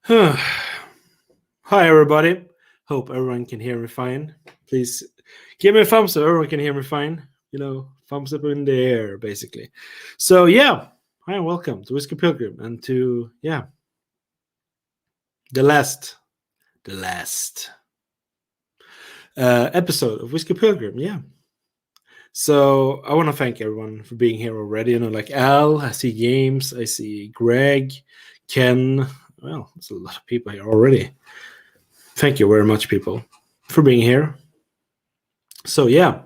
Hi, everybody. Hope everyone can hear me fine. Please give me a thumbs up. Everyone can hear me fine. Thumbs up in the air, basically. So, yeah. Hi, and welcome to Whiskey Pilgrim and to, the last episode of Whiskey Pilgrim. Yeah. So, I want to thank everyone for being here already. Like Al, I see James, I see Greg, Ken. Well, there's a lot of people here already. Thank you very much, people, for being here. So, yeah.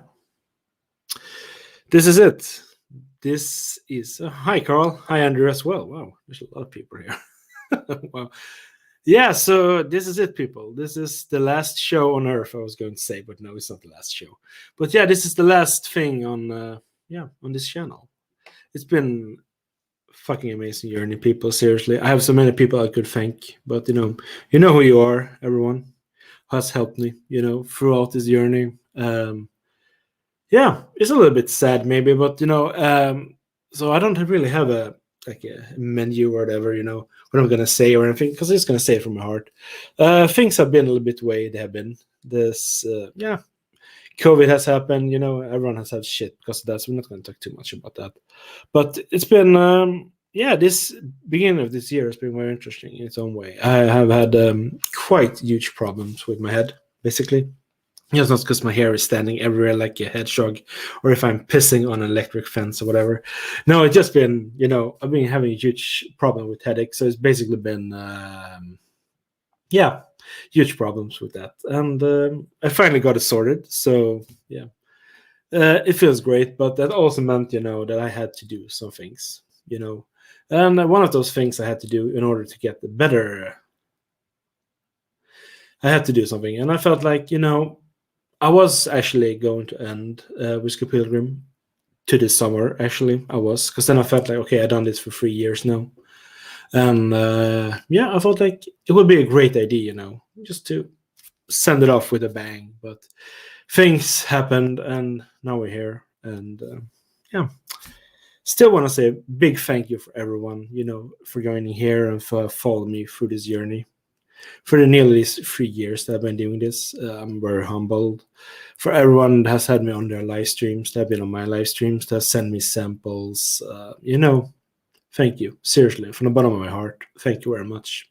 This is it. This is hi, Carl. Hi, Andrew, as well. Wow, there's a lot of people here. Wow. Yeah, so this is it, people. This is the last show on Earth, I was going to say, but no, it's not the last show. But yeah, this is the last thing on on this channel. It's been fucking amazing journey, people. Seriously, I have so many people I could thank, but you know who you are. Everyone has helped me, throughout this journey. Yeah, it's a little bit sad maybe, but so I don't really have a menu or whatever, what I'm gonna say or anything, because I'm just gonna say it from my heart. Things have been a little bit the way they have been. This COVID has happened, everyone has had shit because of that, so we're not gonna talk too much about that. But it's been this beginning of this year has been very interesting in its own way. I have had quite huge problems with my head, basically. It's not because my hair is standing everywhere like a hedgehog, or if I'm pissing on an electric fence or whatever. No, it's just been, I've been having a huge problem with headache. So it's basically been, huge problems with that. And I finally got it sorted. So, yeah, it feels great. But that also meant, that I had to do some things, And one of those things I had to do in order to get the better, I had to do something. And I felt like, I was actually going to end Whiskey Pilgrim to this summer. Actually, I was, because then I felt like, okay, I've done this for 3 years now, and I felt like it would be a great idea, just to send it off with a bang. But things happened, and now we're here, and still want to say a big thank you for everyone, for joining here and for following me through this journey. For the nearly 3 years that I've been doing this, I'm very humbled. For everyone that has had me on their live streams, that have been on my live streams, that send me samples, thank you. Seriously, from the bottom of my heart, thank you very much.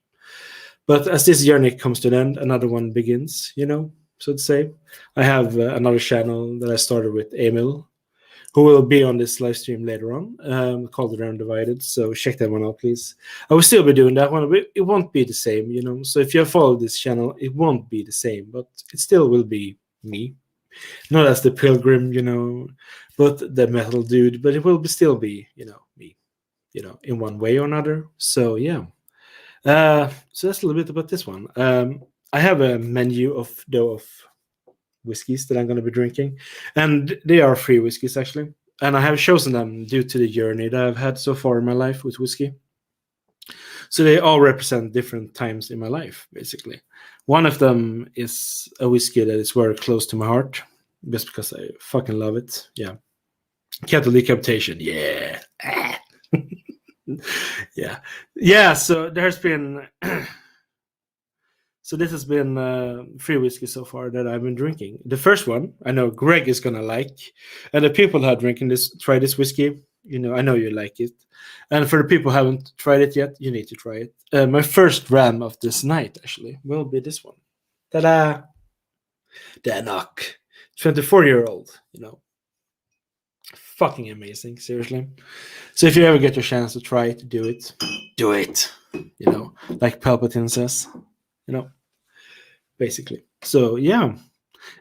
But as this journey comes to an end, another one begins, so to say. I have another channel that I started with Emil, who will be on this live stream later on, called A Dram Divided. So check that one out, please. I will still be doing that one, but it won't be the same, So if you follow this channel, it won't be the same, but it still will be me. Not as the Pilgrim, but the metal dude, but it will still be, me, in one way or another. So yeah. So that's a little bit about this one. I have a menu of whiskeys that I'm going to be drinking, and they are 3 whiskeys actually, and I have chosen them due to the journey that I've had so far in my life with whiskey. So they all represent different times in my life, basically. One of them is a whiskey that is very close to my heart, just because I fucking love it. Yeah, Cattle Decapitation. Yeah. yeah. So there's been So this has been 3 whiskeys so far that I've been drinking. The first one, I know Greg is going to like. And the people that are drinking this, try this whiskey. I know you like it. And for the people who haven't tried it yet, you need to try it. My first dram of this night, actually, will be this one. Ta-da! Danak. 24-year-old, Fucking amazing, seriously. So if you ever get your chance to try it, do it. Do it. Like Palpatine says. Basically. So yeah,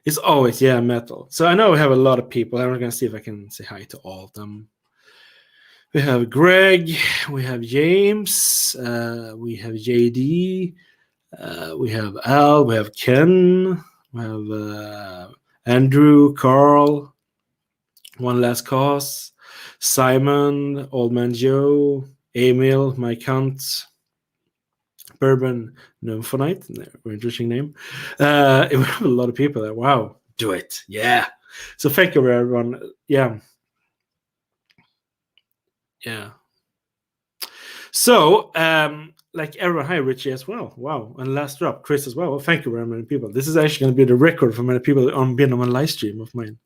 it's always metal. So I know we have a lot of people. I'm gonna see if I can say hi to all of them. We have Greg, we have James, we have JD, we have Al, we have Ken, we have Andrew, Carl, One Last Cause, Simon, Old Man Joe, Emil, my cunt, Bourbon Nymphonaut, very interesting name. We have a lot of people there. Wow, do it. Yeah. So thank you, everyone. Yeah. So, like everyone, hi Richie as well. Wow, and last drop, Chris as well. Well, thank you very many people. This is actually going to be the record for many people on being on my live stream of mine.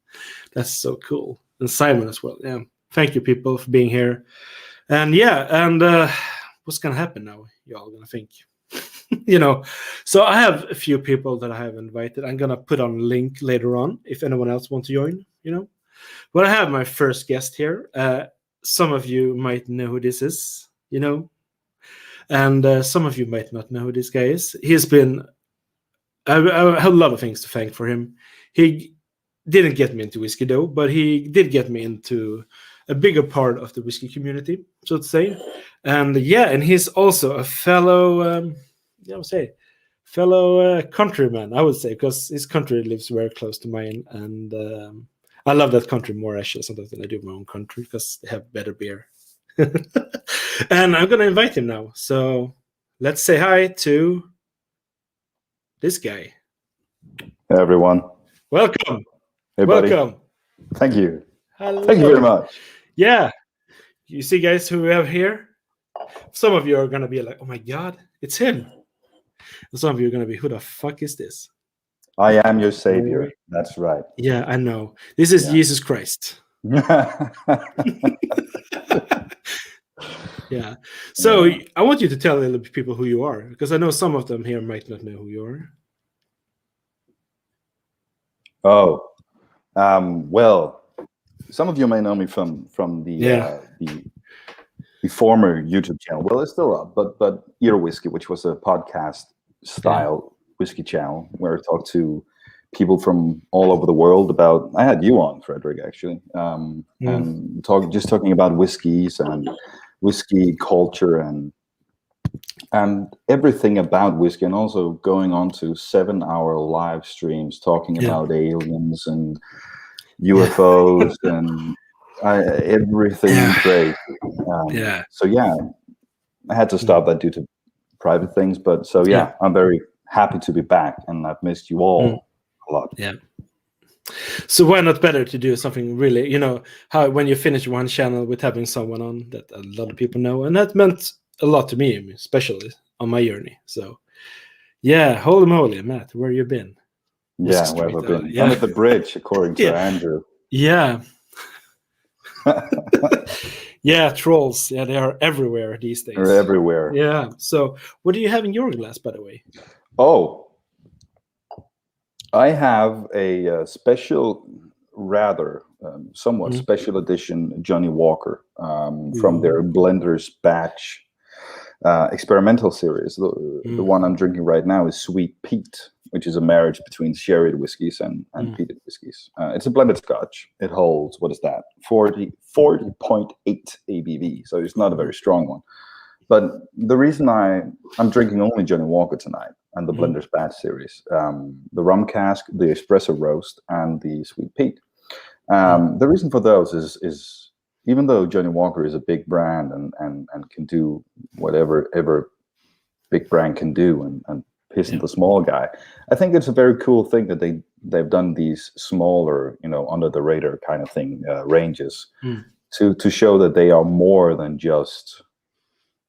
That's so cool. And Simon as well. Yeah, thank you people for being here. And yeah, and what's going to happen now? Y'all going to think, So I have a few people that I have invited. I'm going to put on a link later on if anyone else wants to join. But I have my first guest here. Some of you might know who this is. And some of you might not know who this guy is. He's been. I have a lot of things to thank for him. He didn't get me into whiskey though, but he did get me into a bigger part of the whiskey community, so to say. And and he's also a fellow, countryman, I would say, because his country lives very close to mine, and I love that country more actually sometimes than I do my own country because they have better beer. And I'm gonna invite him now. So let's say hi to this guy. Hey everyone. Welcome. Hey buddy. Welcome. Thank you. Hello. Thank you very much. Yeah. You see, guys, who we have here? Some of you are gonna be like, "Oh my God, it's him." And some of you are gonna be, "Who the fuck is this?" I am your savior. That's right. Yeah, I know. This is Jesus Christ. Yeah. So I want you to tell the people who you are, because I know some of them here might not know who you are. Oh, well, some of you may know me from the former YouTube channel. Well, it's still up, but Ear Whiskey, which was a podcast style whiskey channel where I talked to people from all over the world about. I had you on, Fredrik, actually, and talking about whiskeys and whiskey culture and everything about whiskey, and also going on to 7-hour live streams talking about aliens and UFOs and everything crazy. So I had to stop that due to private things, but I'm very happy to be back, and I've missed you all a lot. Yeah. So why not better to do something really, how when you finish one channel with having someone on that a lot of people know, and that meant a lot to me, especially on my journey. So holy moly, Matt, where you been? Yeah, where have I been? Under the bridge, according to Andrew. Yeah. Trolls. Yeah, they are everywhere these days. They're everywhere. Yeah. So what do you have in your glass, by the way? Oh, I have a special, somewhat special edition Johnny Walker from their Blender's Batch experimental series. The one I'm drinking right now is Sweet Peat, which is a marriage between sherried whiskies and peated whiskies. It's a blended Scotch. It holds, 40.8 ABV, so it's not a very strong one. But the reason I'm drinking only Johnny Walker tonight and the Blender's Batch series, the rum cask, the espresso roast, and the Sweet Peat. The reason for those is even though Johnny Walker is a big brand and can do whatever big brand can do and piss the small guy, I think it's a very cool thing that they've done these smaller, under the radar kind of thing ranges to show that they are more than just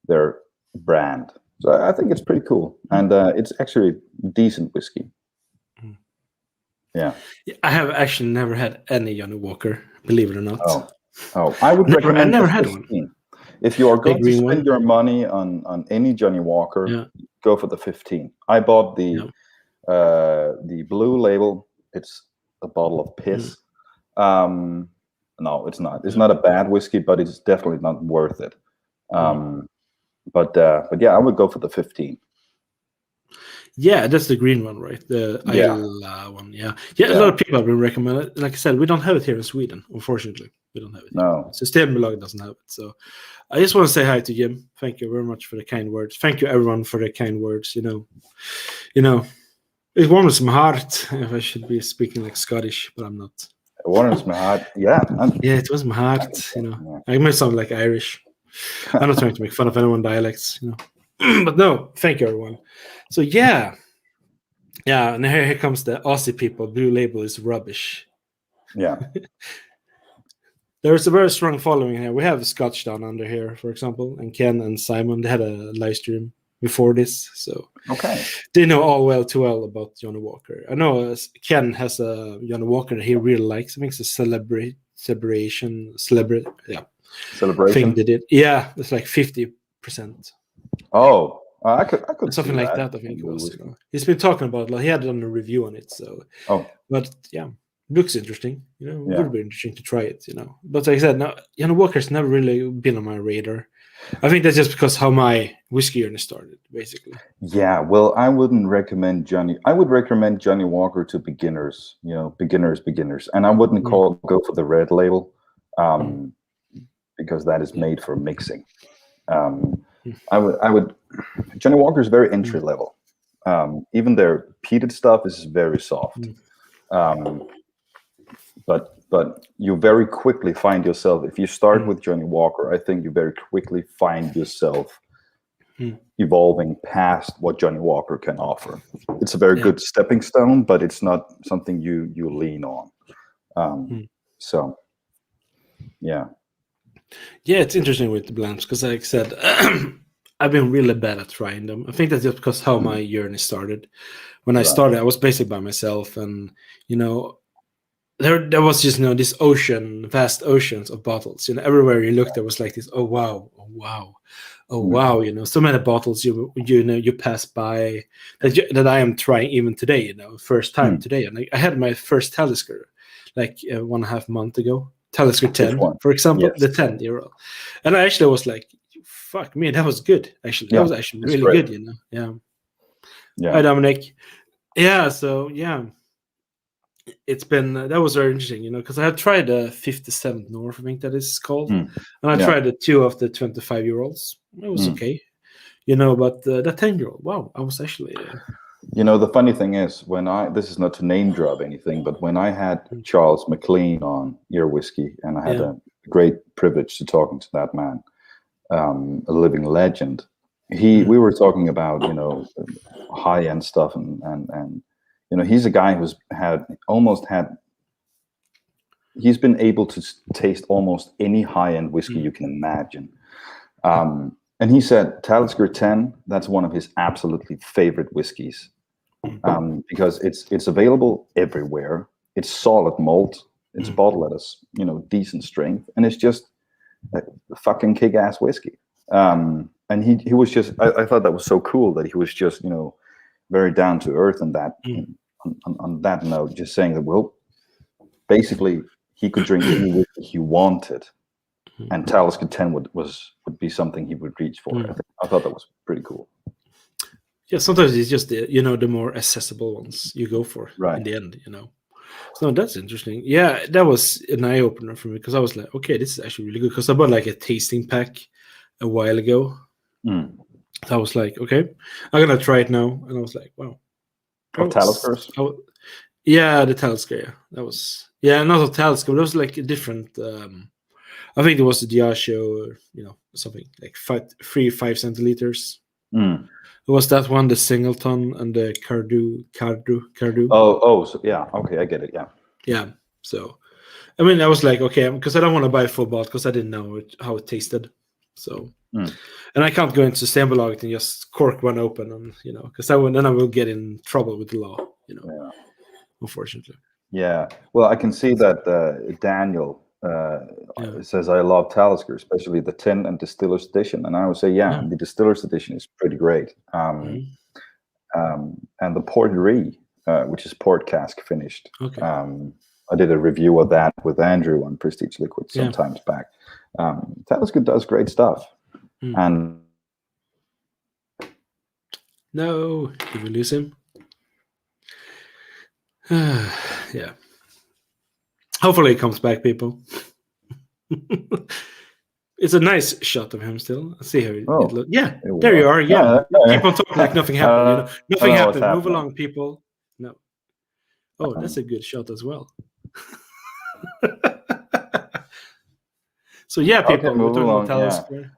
their brand. So I think it's pretty cool, and it's actually decent whiskey. Yeah, I have actually never had any Johnny Walker, believe it or not. Oh, I would recommend. I never had one. If you are going to spend your money on any Johnny Walker, go for the 15. I bought the blue label. It's a bottle of piss. No, it's not. It's not a bad whiskey, but it's definitely not worth it. But I would go for the 15. Yeah, that's the green one, right? The Isla one. Yeah. A lot of people have been recommending it. Like I said, we don't have it here in Sweden, unfortunately. We don't have it. No. Systembolaget doesn't have it. So I just want to say hi to Jim. Thank you very much for the kind words. Thank you everyone for the kind words. It warms my heart. If I should be speaking like Scottish, but I'm not. It warms my heart. Yeah. It was my heart. I might sound like Irish. I'm not trying to make fun of anyone's dialects, but no, thank you everyone. So and here comes the Aussie people. Blue label is rubbish. Yeah. There's a very strong following here. We have Scotch down under here, for example, and Ken and Simon. They had a live stream before this, so Okay. they know all well too well about Johnny Walker. I know Ken has a Johnny Walker that he really likes. I think it's a celebration Celebration. thing they did. Yeah, it's like 50%. Oh, I could Something see like that. that. I think it was. He's been talking about. Like, he had done a review on it. So, but yeah, looks interesting. Would be interesting to try it. But like I said, now Johnny Walker's never really been on my radar. I think that's just because how my whiskey journey started, basically. Yeah, well, I wouldn't recommend Johnny. I would recommend Johnny Walker to beginners. Beginners, and I wouldn't go for the red label, because that is made for mixing. I would. Johnny Walker is very entry level. Even their peated stuff is very soft. But you very quickly find yourself, if you start with Johnny Walker, I think you very quickly find yourself evolving past what Johnny Walker can offer. It's a very good stepping stone, but it's not something you lean on. So, yeah. Yeah, it's interesting with the blends because, like I said, I've been really bad at trying them. I think that's just because how my journey started. When I started, I was basically by myself, and there was just this vast oceans of bottles. Everywhere you looked, there was like this. Oh wow! So many bottles you pass by that I am trying even today. First time today, and I had my first Talisker like 1.5 months ago. Talisker 10, for example, the 10-year-old, and I actually was like, "Fuck me, that was good." Actually, that was actually really good. Yeah. Hi, Dominic. Yeah. So yeah. It's been that was very interesting, because I have tried the 57th North, I think that is called, and I tried the 2 of the 25-year-olds. It was okay, but the 10-year-old, wow, I was actually. The funny thing is, this is not to name drop anything, but when I had Charles McLean on Your Whiskey, and I had a great privilege to talking to that man, a living legend. We were talking about high end stuff and. He's a guy who's he's been able to taste almost any high-end whiskey you can imagine. And he said Talisker 10, that's one of his absolutely favorite whiskeys, because it's available everywhere. It's solid malt. It's bottled at a decent strength, and it's just a fucking kick-ass whiskey. And he was just, I thought that was so cool that he was just very down to earth on that. On that note, just saying that, well, basically he could drink any whiskey he wanted, and Talisker 10 would be something he would reach for. I thought that was pretty cool. Yeah, sometimes it's just the more accessible ones you go for in the end. So that's interesting. Yeah, that was an eye opener for me because I was like, okay, this is actually really good. Because I bought like a tasting pack a while ago. I was like, okay, I'm gonna try it now, and I was like, wow. Of Taliskers? Yeah, the Talisker. Yeah, that was not a Talisker. But it was like a different. I think it was the Diageo, or something like 5 centiliters. It was that one, the Singleton and the Cardu. Oh, so yeah, okay, I get it. Yeah. So, I mean, I was like, okay, because I don't want to buy a full bottle because I didn't know how it tasted. So, and I can't go into Systembolaget and just cork one open, and because then I will get in trouble with the law. Unfortunately. Yeah. Well, I can see that Daniel says I love Talisker, especially the 10 and Distillers Edition, and I would say, the Distillers Edition is pretty great. And the Porterie, which is port cask finished. Okay. I did a review of that with Andrew on Prestige Liquid some times back. Talisker does great stuff. And no, did we lose him? Yeah. Hopefully he comes back, people. It's a nice shot of him still. Let's see how it looks. Yeah, there you are. Yeah. Keep on talking like nothing happened. Nothing happened. Move along, people. No. Oh, that's a good shot as well. So yeah, people, okay, we're talking along, about Talisker.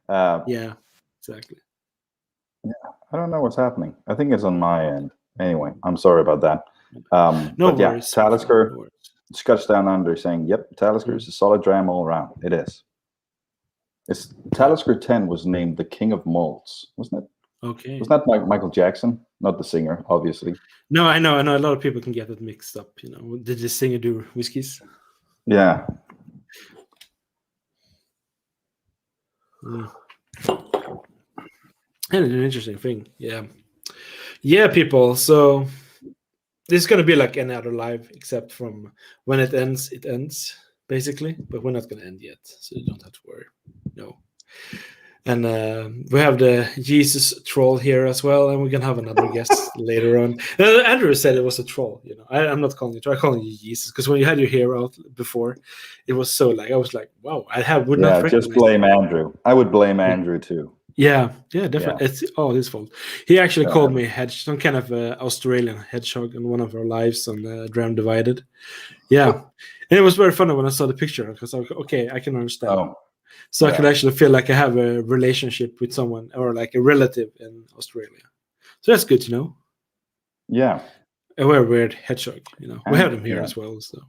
Yeah, exactly. Yeah, I don't know what's happening. I think it's on my end. Anyway, I'm sorry about that. No worries. Talisker. No worries. Scotch Down Under saying, "Yep, Talisker is a solid dram all around." It is. It's Talisker 10 was named the King of Malts, wasn't it? Okay. Wasn't that Michael Jackson? Not the singer, obviously. No, I know. A lot of people can get that mixed up. Did the singer do whiskeys? Yeah. And it's an interesting thing. Yeah, people. So this is going to be like any other live, except from when it ends, basically. But we're not going to end yet, so you don't have to worry. No. And we have the Jesus troll here as well, and we're going to have another guest later on. Andrew said it was a troll. I'm not calling you troll. I'm calling you Jesus, because when you had your hair out before, it was so like, I was like, wow, would not recognize just blame Andrew. I would blame Andrew too. Yeah, definitely. Yeah. It's all his fault. He actually called me some kind of Australian hedgehog on one of our lives on A Dram Divided. Yeah, and it was very funny when I saw the picture, because I was like, okay, I can understand. So I could actually feel like I have a relationship with someone, or like a relative in Australia. So that's good to know. Yeah. And we're a weird hedgehog, we have them here as well. So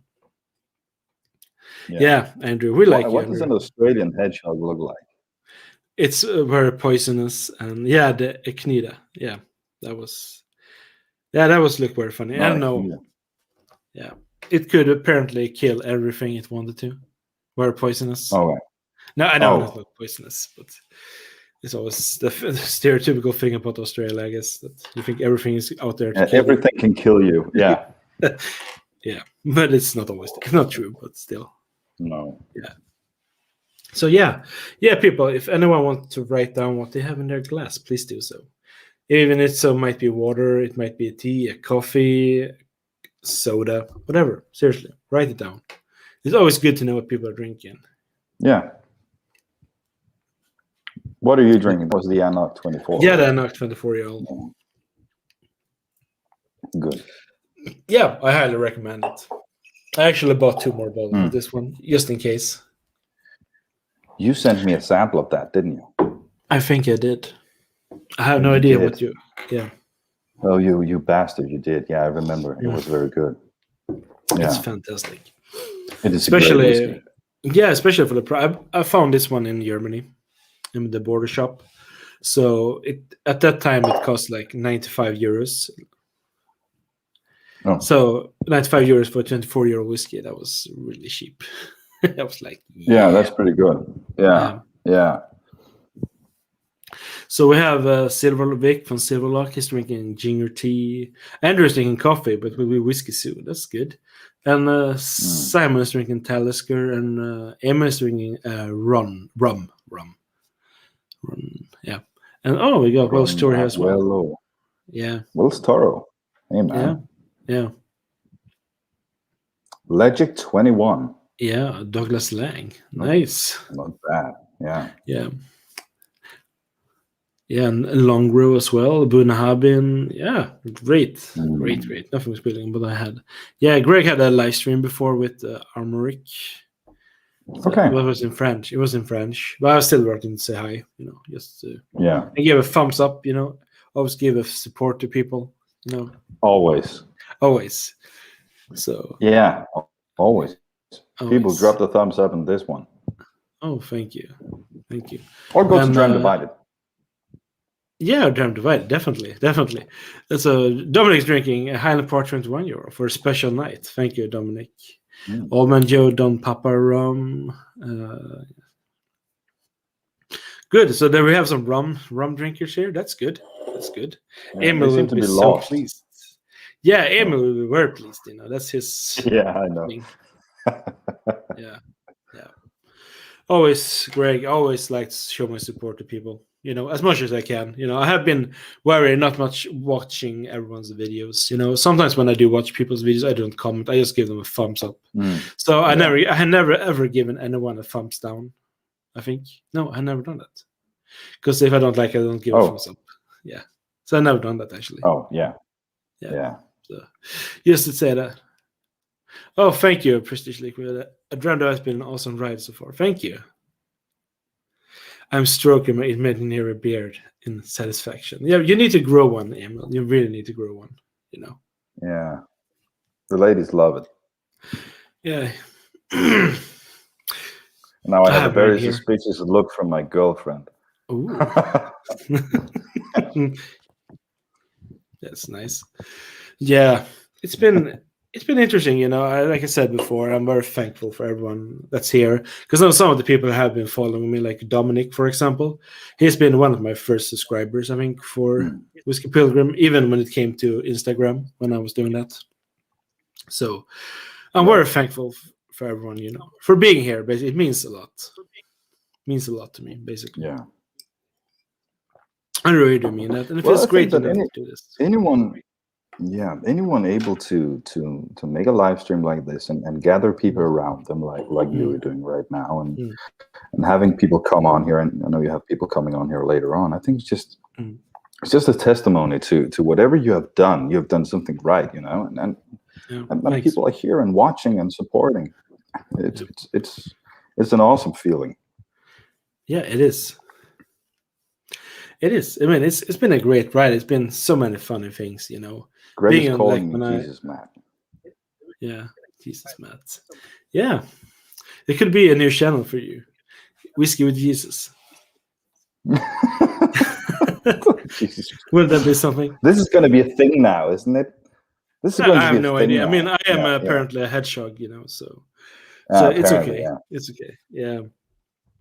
yeah, Andrew, we like you. What does an Australian hedgehog look like? It's very poisonous, and the echinida. Yeah, that was look very funny. I don't know. Yeah, it could apparently kill everything it wanted to. Very poisonous. Oh, right. No, I know it's not poisonous, but it's always the stereotypical thing about Australia, I guess, that you think everything is out there to kill everything can kill you. Yeah. Yeah, but it's not always. It's not true, but still. No. Yeah. So people, if anyone wants to write down what they have in their glass, please do so. Even if it might be water, it might be a tea, a coffee, soda, whatever. Seriously, write it down. It's always good to know what people are drinking. Yeah. What are you drinking? Was the Anok 24? Yeah, the Anok 24-year-old. Good. Yeah, I highly recommend it. I actually bought 2 more bottles of this one, just in case. You sent me a sample of that, didn't you? I think I did. I have no idea what you... Yeah. Oh, you bastard, you did. Yeah, I remember. It was very good. Yeah. It's fantastic. It is especially for the price. I found this one in Germany, in the border shop. So at that time, it cost like 95 euros. Oh. So 95 euros for a 24-year-old whiskey, that was really cheap. I was like, yeah, that's pretty good. Yeah. So we have Silver Vic from Silverlock. He's drinking ginger tea. Andrew's drinking coffee, but with whiskey soon. That's good. And Simon is drinking Talisker, and Emil is drinking rum. Yeah. And we got Will's Toro here as well. Yeah. Will's Toro. Hey, man. Yeah. Legic 21. Yeah, Douglas Lang. Nice. Not bad. Yeah. Yeah, and Longrow as well. Bunahabin. Yeah, great. Nothing was building, but I had. Yeah, Greg had a live stream before with Armoric. Okay. It was in French. But I was still working to say hi, just to and give a thumbs up, always give a support to people, Always. So. Yeah, always. People drop the thumbs up in this one. Oh, thank you. Or go to Dram Divided. Yeah, Dram Divided, definitely. So Dominic's drinking a Highland Park 21 euro for a special night. Thank you, Dominic. Old Man Joe Don Papa rum. Good. So then we have some rum drinkers here. That's good. Yeah, Emil will be so lost. pleased. Yeah, Emil will be very pleased. That's his. Yeah, I know. Yeah. Greg always likes to show my support to people. As much as I can. I have been not much watching everyone's videos. Sometimes when I do watch people's videos, I don't comment. I just give them a thumbs up. So I had never ever given anyone a thumbs down. I think I never done that. Because if I don't like it, I don't give a thumbs up. Yeah. So I never done that actually. Oh yeah. So just to say that. Oh, thank you, Prestige Liquid. A Dram has been an awesome ride so far. Thank you. I'm stroking my imaginary beard in satisfaction. Yeah, you need to grow one, Emil. You really need to grow one, Yeah. The ladies love it. Yeah. Now I I have a have right very here. suspicious look from my girlfriend. Ooh. That's nice. Yeah, it's been interesting. Like I said before, I'm very thankful for everyone that's here because now some of the people have been following me, like Dominic, for example. He's been one of my first subscribers, I think, for Mm, Whiskey Pilgrim, even when it came to Instagram when I was doing that. So I'm right. very thankful for everyone, for being here. Basically, it means a lot. It means a lot to me, basically. Yeah. I really do mean that, and it Well, feels I think great, that to do this. anyone, yeah, anyone able to make a live stream like this and gather people around them, like you Mm, are doing right now, mm, and having people come on here, and I know you have people coming on here later on. I think mm. it's just a testimony to whatever you have done. You have done something right, Yeah, and thanks. people are here and watching and supporting. It's Yeah. it's it's it's an awesome feeling. Yeah, it is. It is. I mean, it's been a great ride. It's been so many funny things, Greg is being on like calling me when I Jesus, Matt. yeah, Jesus, Matt. Yeah, it could be a new channel for you, Whiskey with Jesus. Jesus, Would that be something? this is going to be a thing now, isn't it? This is going I to be have a no thing idea. I mean, now. I am Yeah, yeah. apparently a hedgehog, so it's Apparently, okay. yeah, It's okay. Yeah.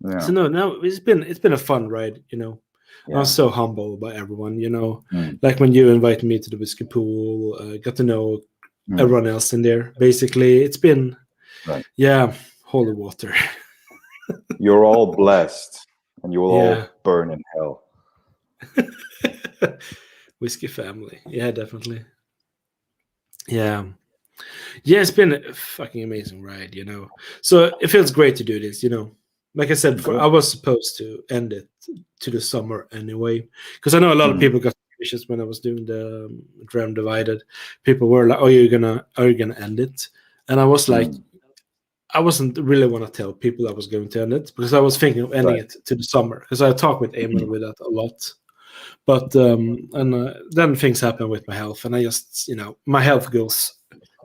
yeah, So no, it's been a fun ride. I'm yeah. so humbled by everyone. Mm, Like when you invited me to the whiskey pool, got to know mm, everyone else in there. Basically, it's been right. yeah, holy water. You're all blessed, and you will Yeah. all burn in hell. Whiskey family. Yeah, definitely. Yeah. Yeah, it's been a fucking amazing ride. So it feels great to do this. Like I said before, Good. I was supposed to end it to the summer anyway. Because I know a lot of Mm, people got suspicious when I was doing the Dram Divided. People were like, "Oh, are you gonna end it?" And I was like, mm, I wasn't really want to tell people I was going to end it because I was thinking of ending right. it to the summer because I talked with Emil with that a lot. But and then things happen with my health, and I just my health goes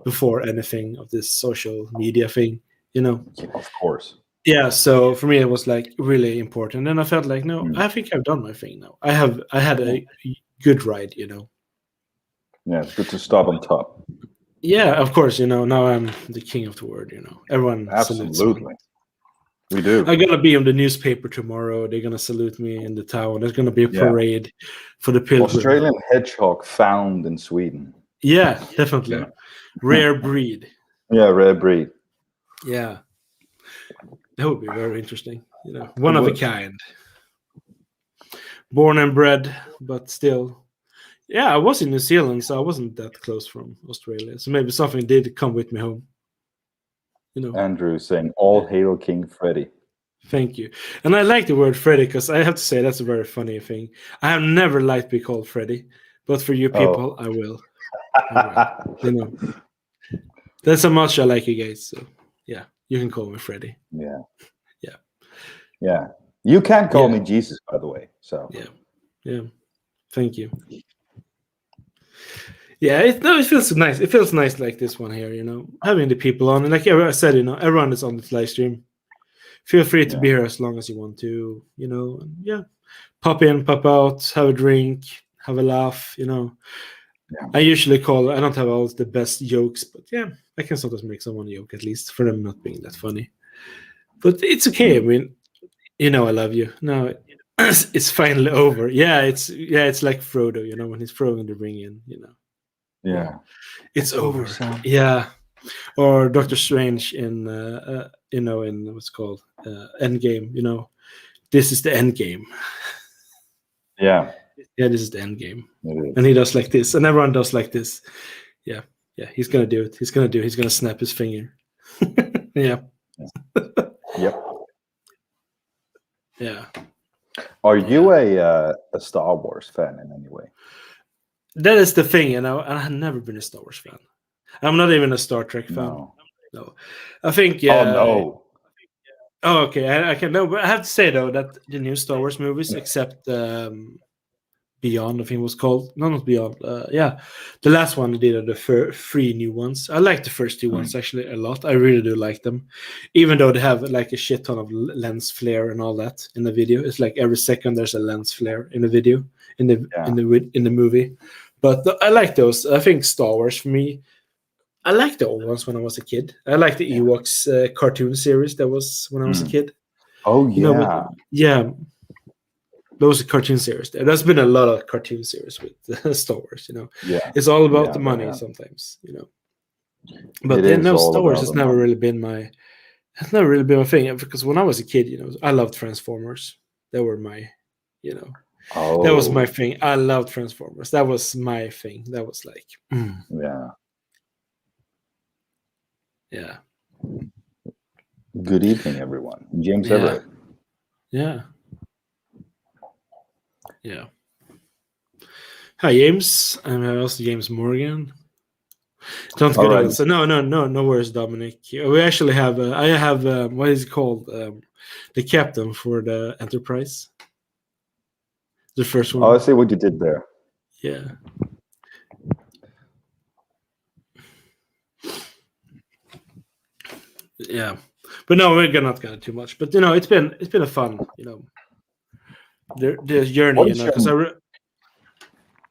before anything of this social media thing, you know. Yeah, of course. Yeah, so for me it was like really important, and I felt like no, Mm, I think I've done my thing now. I had yeah. a good ride. Yeah, it's good to start on top. Yeah, of course, now I'm the king of the world. Everyone salutes me. Absolutely, we do. I'm gonna be on the newspaper tomorrow. They're gonna salute me in the town. There's gonna be a Yeah, parade for the pilgrim. Australian hedgehog found in Sweden. Yeah, Yeah, definitely. Rare breed. yeah, rare breed. Yeah, that would be very interesting. It One of a would. kind. Born and bred, but still. Yeah, I was in New Zealand, so I wasn't that close from Australia. So maybe something did come with me home. You know. Andrew saying, "All Yeah. hail King Freddy." Thank you. And I like the word Freddy because I have to say that's a very funny thing. I have never liked to be called Freddy, but for you Oh, people, I will. I will. That's how much I like you guys. So yeah, you can call me Freddy. yeah, Yeah. yeah. You can call Yeah. me Jesus, by the way. So Yeah. Yeah. Thank you. Yeah, it feels nice. It feels nice like this one here, having the people on. And like I said, everyone is on this live stream. Feel free to yeah, be here as long as you want to. And yeah, pop in, pop out, have a drink, have a laugh. yeah. I don't have always the best jokes, but yeah, I can sometimes make someone joke at least for them not being that funny. But it's okay. I Mm, mean, I love you. No, it's finally over. It's like Frodo, when he's throwing the ring in. Yeah, yeah. it's Over, over. Sam. Yeah, or Doctor Strange in in what's called Endgame. This is the end game. Yeah, Yeah, this is the end game. it And is. he does like this, and everyone does like this. Yeah, yeah, he's gonna do it. He's gonna snap his finger. Yeah, Yep. yeah, Are yeah. you a Star Wars fan in any way? That is the thing, and I've never been a Star Wars fan. I'm not even a Star Trek fan. No. No, I think. Oh no. Oh, okay. I can no, but I have to say though that the new Star Wars movies, except Beyond, I think it was called. No, not Beyond. Yeah, the last one they did are the 3 new ones. I like the first 2 ones actually a lot. I really do like them, even though they have like a shit ton of lens flare and all that in the video. It's like every second there's a lens flare in the video in the movie. But I like those. I think Star Wars for me. I liked the old ones when I was a kid. I liked the Ewoks cartoon series that was when I was a kid. Oh yeah, you know, but, yeah. Those are cartoon series. There's been a lot of cartoon series with Star Wars. yeah. It's all about the money sometimes. But then no, Star Wars has never really been my. Has never really been my thing because when I was a kid, I loved Transformers. They were my, that was my thing. I loved Transformers. That was my thing. That was like, yeah. Good evening, everyone. James Everett. Yeah. Yeah. Hi, James. I'm also James Morgan. Don't forget right. So no worries, Dominic. We actually have. I have. What is it called? The captain for the Enterprise. The first one. Oh, I see what you did there. Yeah. Yeah, but no, we're not gonna too much. But it's been a fun, the journey. Because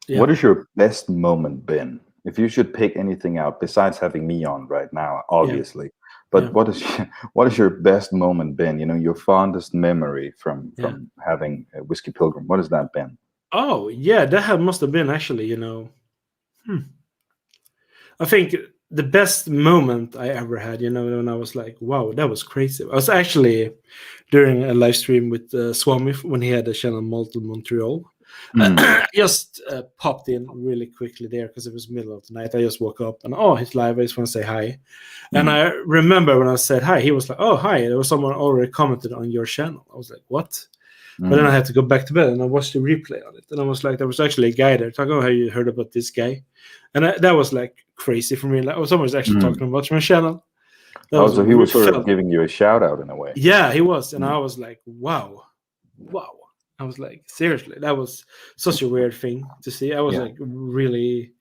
What has your best moment been? If you should pick anything out besides having me on right now, obviously, but what is your best moment been? Your fondest memory from having a Whiskey Pilgrim. What has that been? Oh yeah, that must have been actually. I think the best moment I ever had, when I was like, wow, that was crazy. I was actually during a live stream with Swami when he had the channel Molten Montreal. I just popped in really quickly there because it was middle of the night. I just woke up and he's live. I just want to say hi. And I remember when I said hi, he was like, oh, hi. There was someone already commented on your channel. I was like, what? But then I had to go back to bed and I watched the replay on it. And I was like, there was actually a guy there talking, have you heard about this guy? And that was like crazy for me. Like, someone was actually talking about my channel. So he was sort of giving you a shout out in a way. Yeah, he was. And I was like, wow. I was like, seriously, that was such a weird thing to see. I was like, really,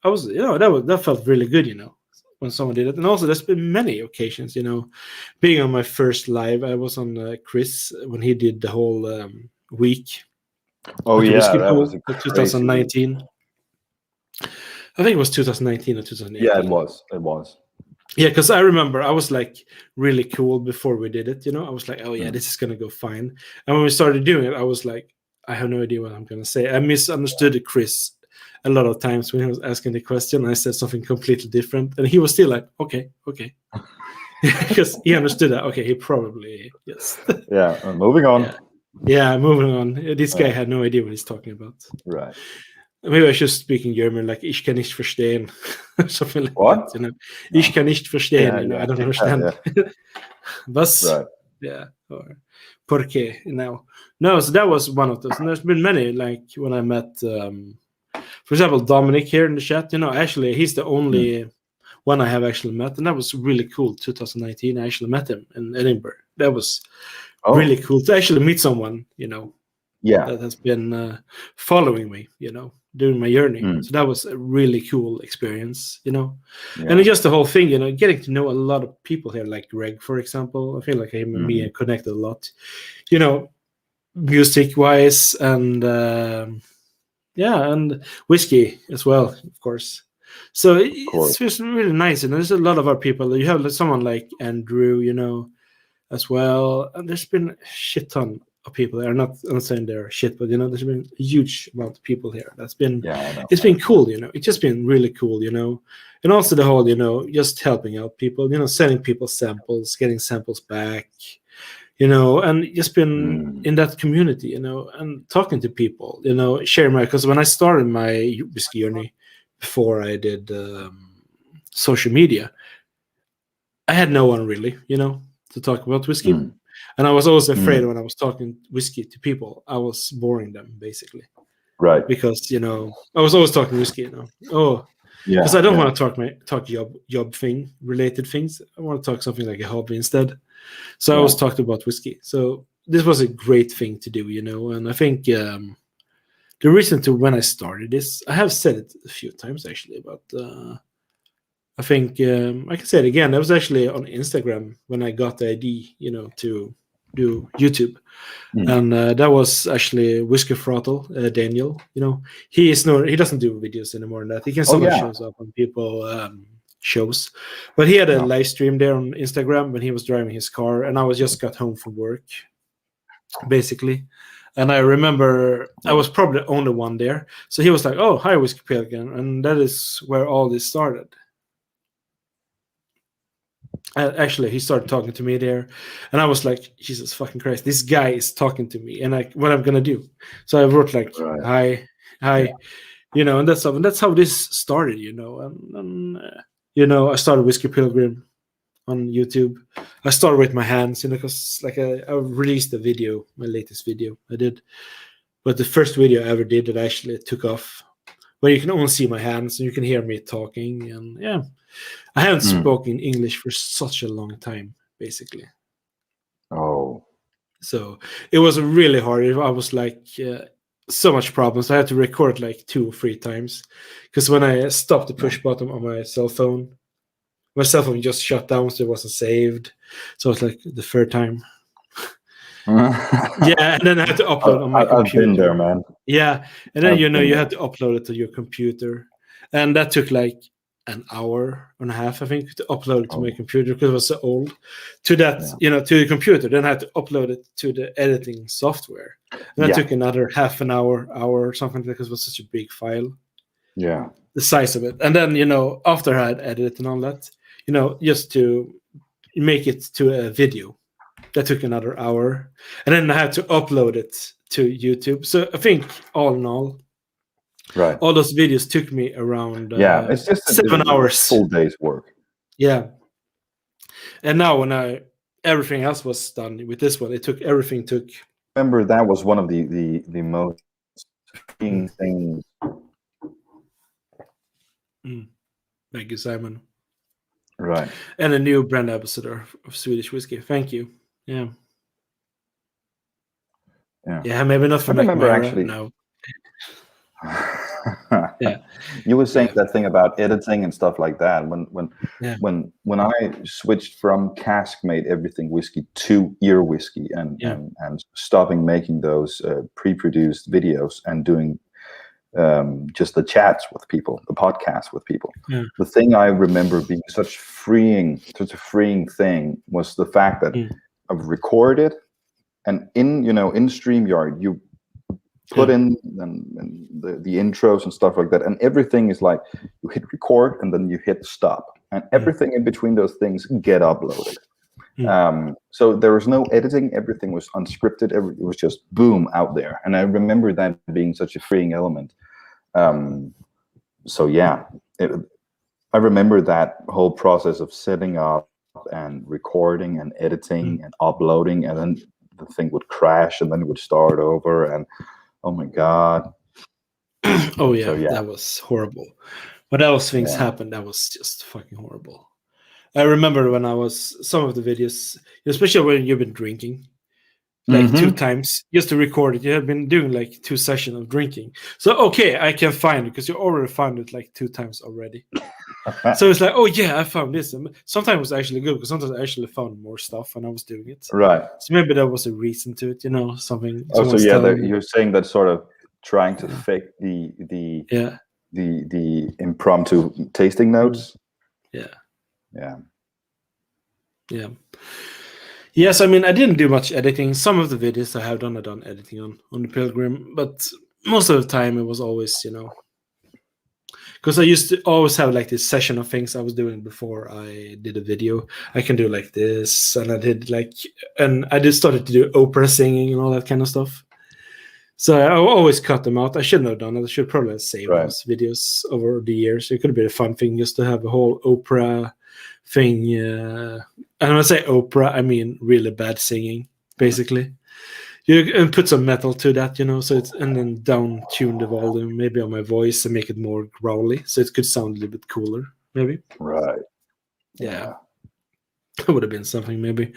that felt really good, when someone did it. And also, there's been many occasions, being on my first live. I was on Chris when he did the whole week. Oh yeah, that was 2019. I think it was 2019 or 2018. Yeah, it was. Yeah, because I remember I was like really cool before we did it. I was like, oh yeah, this is gonna go fine. And when we started doing it, I was like, I have no idea what I'm gonna say. I misunderstood Chris a lot of times when he was asking the question. I said something completely different, and he was still like, okay, because he understood that. Okay, he probably yes. Yeah, moving on. Yeah, moving on. This guy had no idea what he's talking about. Right. Maybe I should speak in German, like ich kann nicht verstehen, something like what? that. Ich kann nicht verstehen. I don't understand. Was? Right. Yeah. Or por qué? No. So that was one of those. And there's been many. Like when I met, for example, Dominic here in the chat. Actually, he's the only one I have actually met, and that was really cool. 2019, I actually met him in Edinburgh. That was really cool to actually meet someone. That has been following me. During my journey. So that was a really cool experience, and just the whole thing, getting to know a lot of people here, like Greg, for example. I feel like him and me are connected a lot, music wise, and and whiskey as well, of course. So it's just really nice. And there's a lot of our people. You have someone like Andrew, as well. And there's been a shit ton of people there. I'm not saying they're shit, but there's been a huge amount of people here. That's been it's been cool, It's just been really cool, And also the whole, just helping out people, sending people samples, getting samples back, and just been in that community, and talking to people, sharing because when I started my whiskey journey before I did social media, I had no one really, to talk about whiskey. And I was always afraid when I was talking whiskey to people, I was boring them basically. Right. Because, I was always talking whiskey, because I don't want to talk job thing related things. I want to talk something like a hobby instead. So I always talked about whiskey. So this was a great thing to do, And I think the reason to when I started this, I have said it a few times actually, but I think I can say it again. That was actually on Instagram when I got the idea, to do YouTube. And that was actually Whiskey Throttle, Daniel. He doesn't do videos anymore than that. He can sometimes shows up on people shows, but he had a live stream there on Instagram when he was driving his car, and I was just got home from work, basically. And I remember I was probably the only one there, so he was like, "Oh, hi, Whiskey Pilgrim," and that is where all this started. Actually, he started talking to me there, and I was like, Jesus fucking Christ, this guy is talking to me, and what I'm gonna do? So I wrote like, hi, and that's how this started, and I started Whiskey Pilgrim on YouTube. I started with my hands, because like I released a video, my latest video I did, but the first video I ever did that actually took off, where you can only see my hands and you can hear me talking, and yeah. I haven't spoken English for such a long time, basically. Oh. So it was really hard. I was like, so much problems. I had to record like 2 or 3 times. Because when I stopped the push button on my cell phone just shut down, so it wasn't saved. So it's like the 3rd time. Yeah, and then I had to upload on my computer. I've been there, man. Yeah, and then you had to upload it to your computer. And that took like an hour and a half, I think, to upload it to my computer because it was so old. To that, to the computer. Then I had to upload it to the editing software. And that took another half an hour or something, because it was such a big file. Yeah. The size of it. And then, after I had edited and all that, just to make it to a video, that took another hour. And then I had to upload it to YouTube. So I think all in all, right, all those videos took me around it's just 7 hours. Full day's work. Yeah. And now when everything else was done with this one, everything took. Remember, that was one of the most freeing things. Thank you, Simon. Right. And a new brand ambassador of Swedish whiskey. Thank you. Yeah. Yeah, maybe not for remember actually. No. Yeah. You were saying that thing about editing and stuff like that. When I switched from cask made everything whiskey to ear whiskey and stopping making those pre-produced videos and doing just the chats with people, the podcasts with people. The thing I remember being such a freeing thing was the fact that I've recorded, and in StreamYard you put in the intros and stuff like that, and everything is like you hit record and then you hit stop, and everything in between those things get uploaded. So there was no editing, everything was unscripted, it was just boom out there, and I remember that being such a freeing element. So yeah, I remember that whole process of setting up and recording and editing and uploading, and then the thing would crash and then it would start over, and oh my god. Oh yeah, that was horrible. But those things happened, that was just fucking horrible. I remember when some of the videos, especially when you've been drinking, like 2 times, just to record it. You have been doing like 2 sessions of drinking. So, okay, I can find it because you already found it like 2 times already. So it's like, oh yeah, I found this. And sometimes it was actually good because sometimes I actually found more stuff when I was doing it. Right. So maybe there was a reason to it, something. Oh, so yeah, you're saying that sort of trying to fake the impromptu tasting notes. Yeah. Yes, I mean, I didn't do much editing. Some of the videos I have done, editing on the Pilgrim, but most of the time it was always, because I used to always have like this session of things I was doing before I did a video. I can do like this, and I just started to do opera singing and all that kind of stuff. So I always cut them out. I shouldn't have done it. I should probably have saved those videos over the years. It could have been a fun thing just to have a whole opera thing. And when I say opera, I mean really bad singing, basically. You can put some metal to that, so and then down tune the volume, maybe on my voice, and make it more growly, so it could sound a little bit cooler, maybe. Right. Yeah. That would have been something maybe.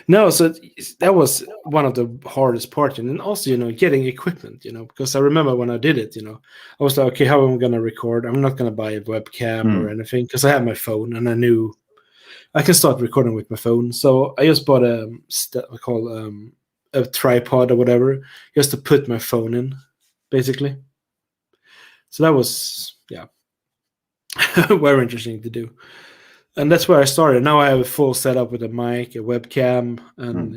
No, so that was one of the hardest parts, and then also getting equipment, because I remember when I did it, I was like, okay, how am I gonna record? I'm not gonna buy a webcam or anything because I had my phone and I knew I can start recording with my phone. So I just bought a tripod or whatever, just to put my phone in, basically. So that was very interesting to do. And that's where I started. Now I have a full setup with a mic, a webcam, and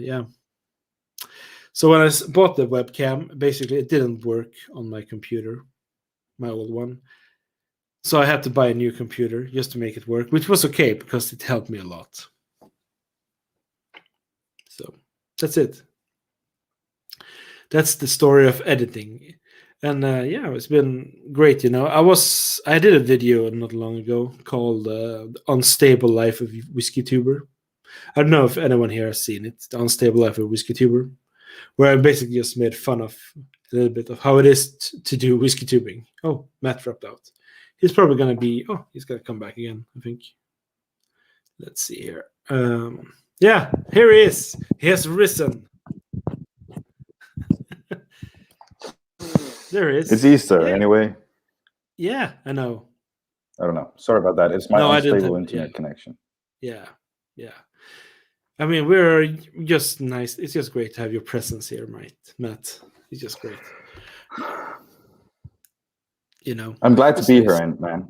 So when I bought the webcam, basically it didn't work on my computer, my old one. So I had to buy a new computer just to make it work, which was okay because it helped me a lot. So that's it. That's the story of editing. And it's been great, I did a video not long ago called The Unstable Life of Whiskey Tuber. I don't know if anyone here has seen it, The Unstable Life of Whiskey Tuber, where I basically just made fun of a little bit of how it is to do whiskey tubing. Oh, Matt dropped out. He's probably going to be, he's going to come back again, I think. Let's see here. Here he is. He has risen. There he is. It's Easter anyway. Yeah, I know. I don't know. Sorry about that. It's my unstable internet connection. Yeah. I mean, we're just nice. It's just great to have your presence here, Matt. It's just great. I'm glad to be here, man.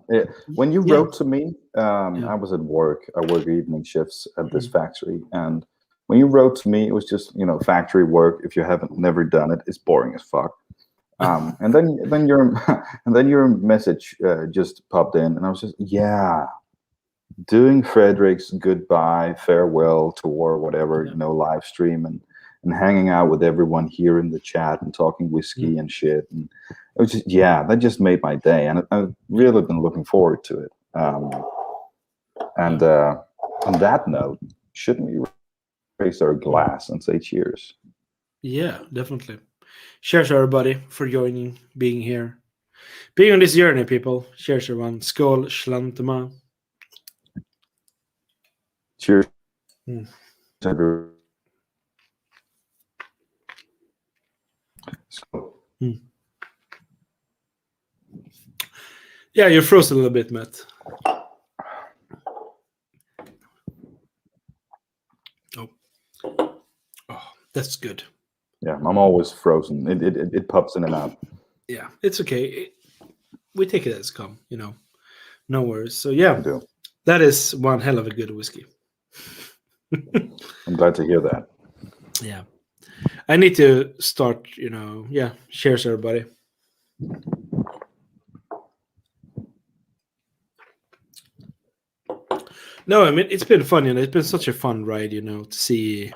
When you wrote to me, I was at work. I work evening shifts at this factory, and when you wrote to me, it was just factory work. If you haven't never done it, it's boring as fuck. And then your message just popped in, and I was just doing Fredrik's goodbye, farewell tour, whatever, live stream, and hanging out with everyone here in the chat and talking whiskey and shit. And it was just, that just made my day. And I've really been looking forward to it. And on that note, shouldn't we raise our glass and say cheers? Yeah, definitely. Cheers, everybody, for joining, being here. Being on this journey, people. Cheers, everyone. Skål, slantema. Cheers. Yeah, you froze a little bit, Matt. Oh, that's good. Yeah, I'm always frozen. It pops in and out. Yeah, it's okay. We take it as come, No worries. So that is one hell of a good whiskey. I'm glad to hear that. Yeah. I need to start, cheers, everybody. No, I mean, it's been fun, it's been such a fun ride, to see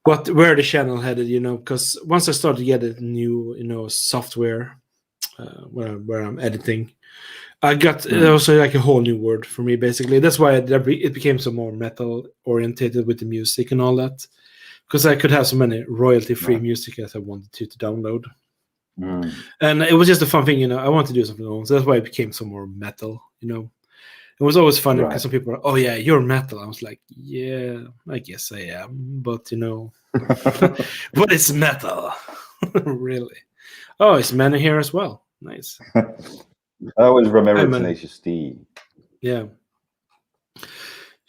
where the channel headed, because once I started to get a new, software where I'm editing, I got also like a whole new word for me, basically. That's why it became so more metal orientated with the music and all that, because I could have so many royalty-free music as I wanted to download. And it was just a fun thing, I wanted to do something else. So that's why it became so more metal, It was always funny because some people are, oh yeah, you're metal. I was like, yeah, I guess I am, but but it's metal, really. Oh, it's Manny here as well. Nice. I always remember Tenacious D. Yeah.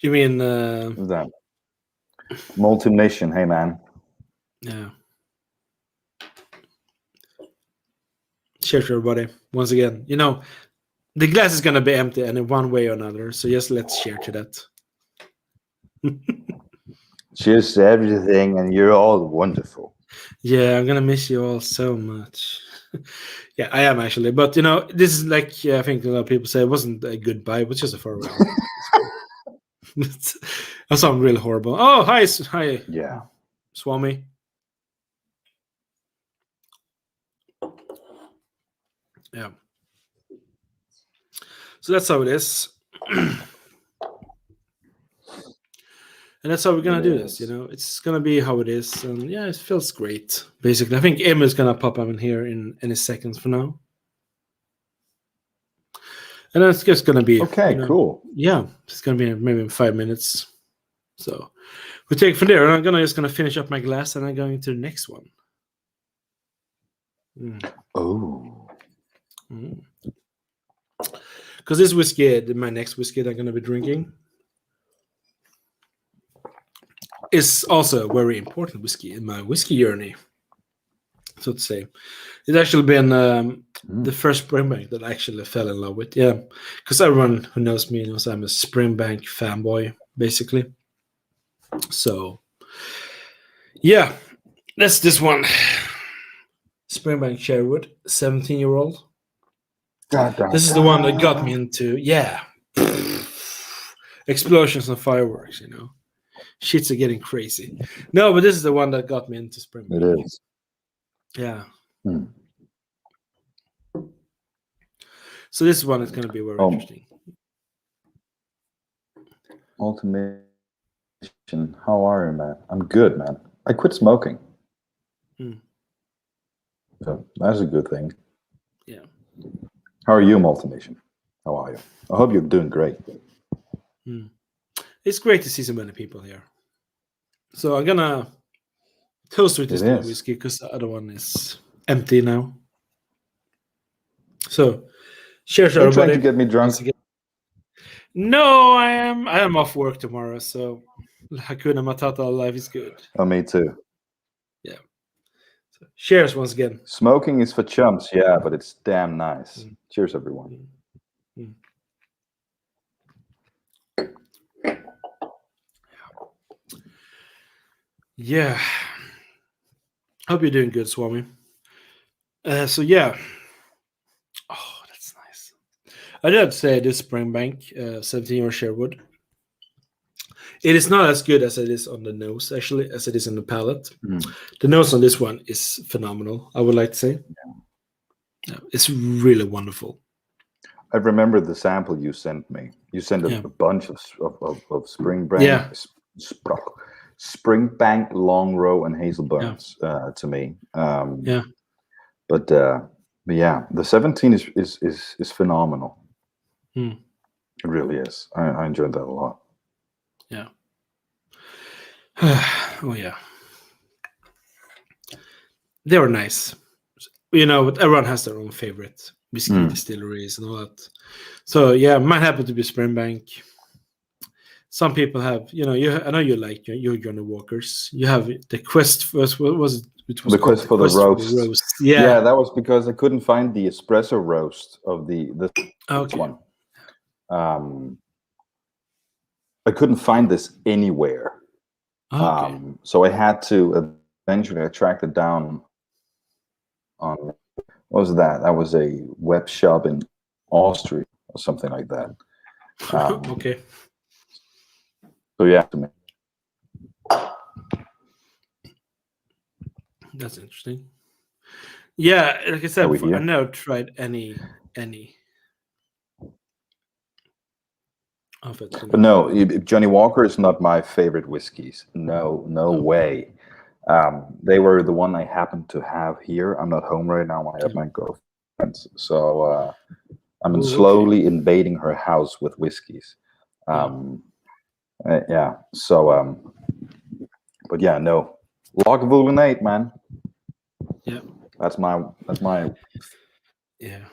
You mean that Molten Nation? Hey, man. Yeah. Cheers, everybody. Once again, the glass is gonna be empty, and in one way or another. So just let's share to that. Cheers to everything, and you're all wonderful. Yeah, I'm gonna miss you all so much. Yeah, I am actually. But this is like I think a lot of people say it wasn't a goodbye, it was just a farewell. That sounds really horrible. Oh, hi. Yeah, Swami. Yeah. So that's how it is. And that's how we're going to do this, It's going to be how it is. And it feels great, basically. I think Emil is going to pop up in here in any seconds for now. And then it's just going to be... Okay, cool. Yeah, it's going to be maybe in 5 minutes. So we take it from there, and I'm just gonna finish up my glass, and I'm going to the next one. Oh. Because this whiskey, my next whiskey that I'm gonna be drinking, is also a very important whiskey in my whiskey journey, so to say. It's actually been the first Springbank that I actually fell in love with. Yeah, because everyone who knows me knows I'm a Springbank fanboy, basically. So, yeah, that's this one. Springbank Sherwood, 17-year-old. This is the one that got me into, explosions and fireworks, Shits are getting crazy. No, but this is the one that got me into Springbank. It is. Yeah. So this one is going to be very interesting. Ultimation. How are you, man? I'm good, man. I quit smoking. So that's a good thing. Yeah. How are you, Multimation? How are you? I hope you're doing great. It's great to see so many people here. So I'm gonna toast with this new whiskey because the other one is empty now. So cheers, Are you everybody. trying to get me drunk? No, I am off work tomorrow, so Hakuna Matata, life is good. Oh, me too. Yeah. So, cheers once again. Smoking is for chumps, yeah, but it's damn nice. Cheers, everyone. Yeah. Hope you're doing good, Swami. So yeah. Oh, that's nice. I did say this Springbank 17-year Sherwood. It is not as good as it is on the nose, actually, as it is on the palate. The nose on this one is phenomenal, I would like to say. Yeah, it's really wonderful. I remember the sample you sent me. You sent a bunch of Springbank. Yeah. Springbank, Long Row, and Hazelburns to me. But yeah, the 17 is phenomenal. It really is. I enjoyed that a lot. Yeah. Oh yeah. They were nice. But everyone has their own favorite whiskey distilleries and all that. So yeah, mine happened to be Springbank. Some people have, I know you like your Johnny Walkers. You have the Quest. What was it? The Quest for the roast. Yeah, that was because I couldn't find the espresso roast of the one. I couldn't find this anywhere. So I had to eventually track it down on, what was that? That was a web shop in Austria or something like that. Okay. So yeah. That's interesting. Yeah, like I said, I never tried any of it. But no, Johnny Walker is not my favorite whiskeys. No way. They were the one I happened to have here. I'm not home right now. I have my girlfriend, so I'm slowly invading her house with whiskeys. Yeah. So, but yeah, no. Lagavulin 8, man. Yeah. That's my. Yeah.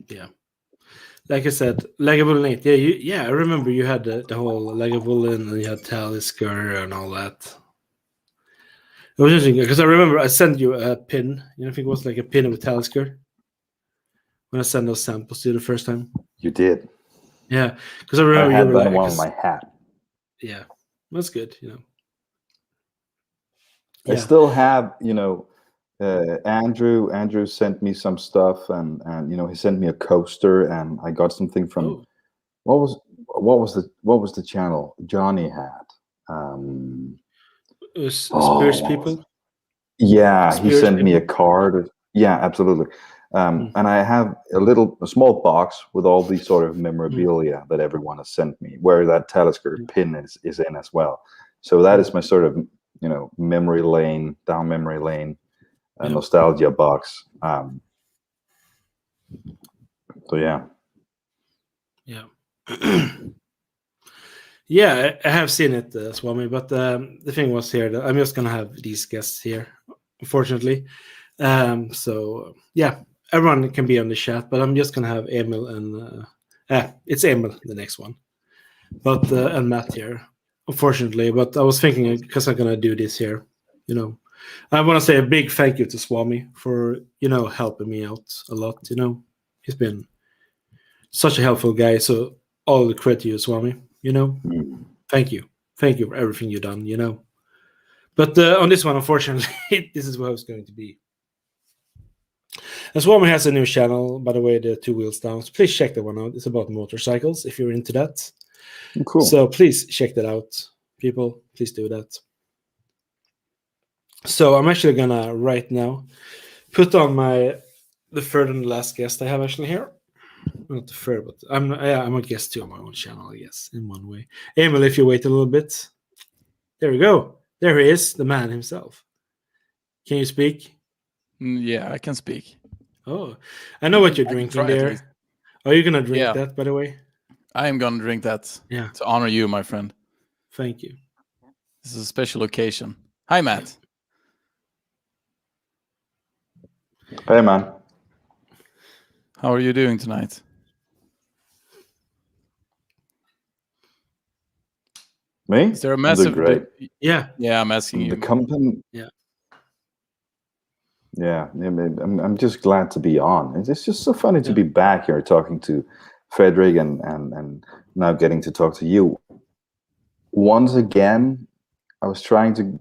Yeah. Like I said, Lagavulin 8. Yeah, I remember you had the whole Lagavulin and you had Talisker and all that. It was interesting because I remember I sent you a pin. I think it was like a pin of Talisker when I sent those samples to you the first time. You did. Yeah, because I remember I had you were that like, one on my hat. Yeah, that's good. I still have, Andrew sent me some stuff, and he sent me a coaster, and I got something from what was the channel Johnny had. Spirits People. Yeah, Spirits he sent People. me a card. Yeah, absolutely. And I have a small box with all these sort of memorabilia that everyone has sent me, where that Talisker pin is in as well. So that is my sort of memory lane, nostalgia box. So yeah. Yeah. Yeah, I have seen it, Swami, but the thing was here that I'm just gonna have these guests here, unfortunately. So yeah, everyone can be on the chat, but I'm just gonna have Emil and it's Emil, the next one, but and Matt here, unfortunately. But I was thinking because I'm gonna do this here, you know, I want to say a big thank you to Swami for helping me out a lot. He's been such a helpful guy. So all the credit to you, Swami. Thank you for everything you've done. But on this one, unfortunately, this is what it's going to be. And Swami has a new channel, by the way, the Two Wheels Down. So please check that one out. It's about motorcycles if you're into that. Cool. So please check that out, people. Please do that. So I'm actually gonna right now put on the third and last guest I have actually here. Not the third, but I'm a guest too on my own channel, I guess, in one way. Emil, if you wait a little bit. There we go. There he is, the man himself. Can you speak? Yeah, I can speak. Oh, I know what you're drinking there. Are you gonna drink that, by the way? I am gonna drink that. Yeah. To honor you, my friend. Thank you. This is a special occasion. Hi, Matt. Hey, man. How are you doing tonight? Me? Is there a massive? Great. Yeah. Yeah, I'm asking you. The company. Yeah. Yeah, I'm just glad to be on. It's just so funny to be back here talking to Fredrik and now getting to talk to you. Once again, I was trying to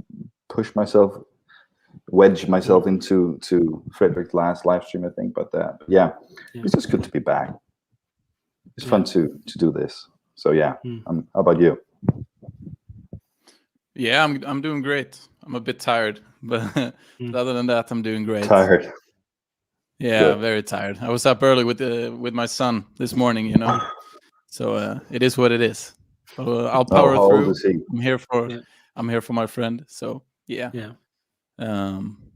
wedge myself into Fredrik's last live stream, I think. But yeah, it's just good to be back. It's fun to do this. So yeah, how about you? Yeah, I'm doing great. I'm a bit tired, but other than that, I'm doing great. Tired. Yeah, Good. very tired. I was up early with my son this morning, So it is what it is. I'll power how through. old is he? I'm here for my friend. So yeah. Yeah.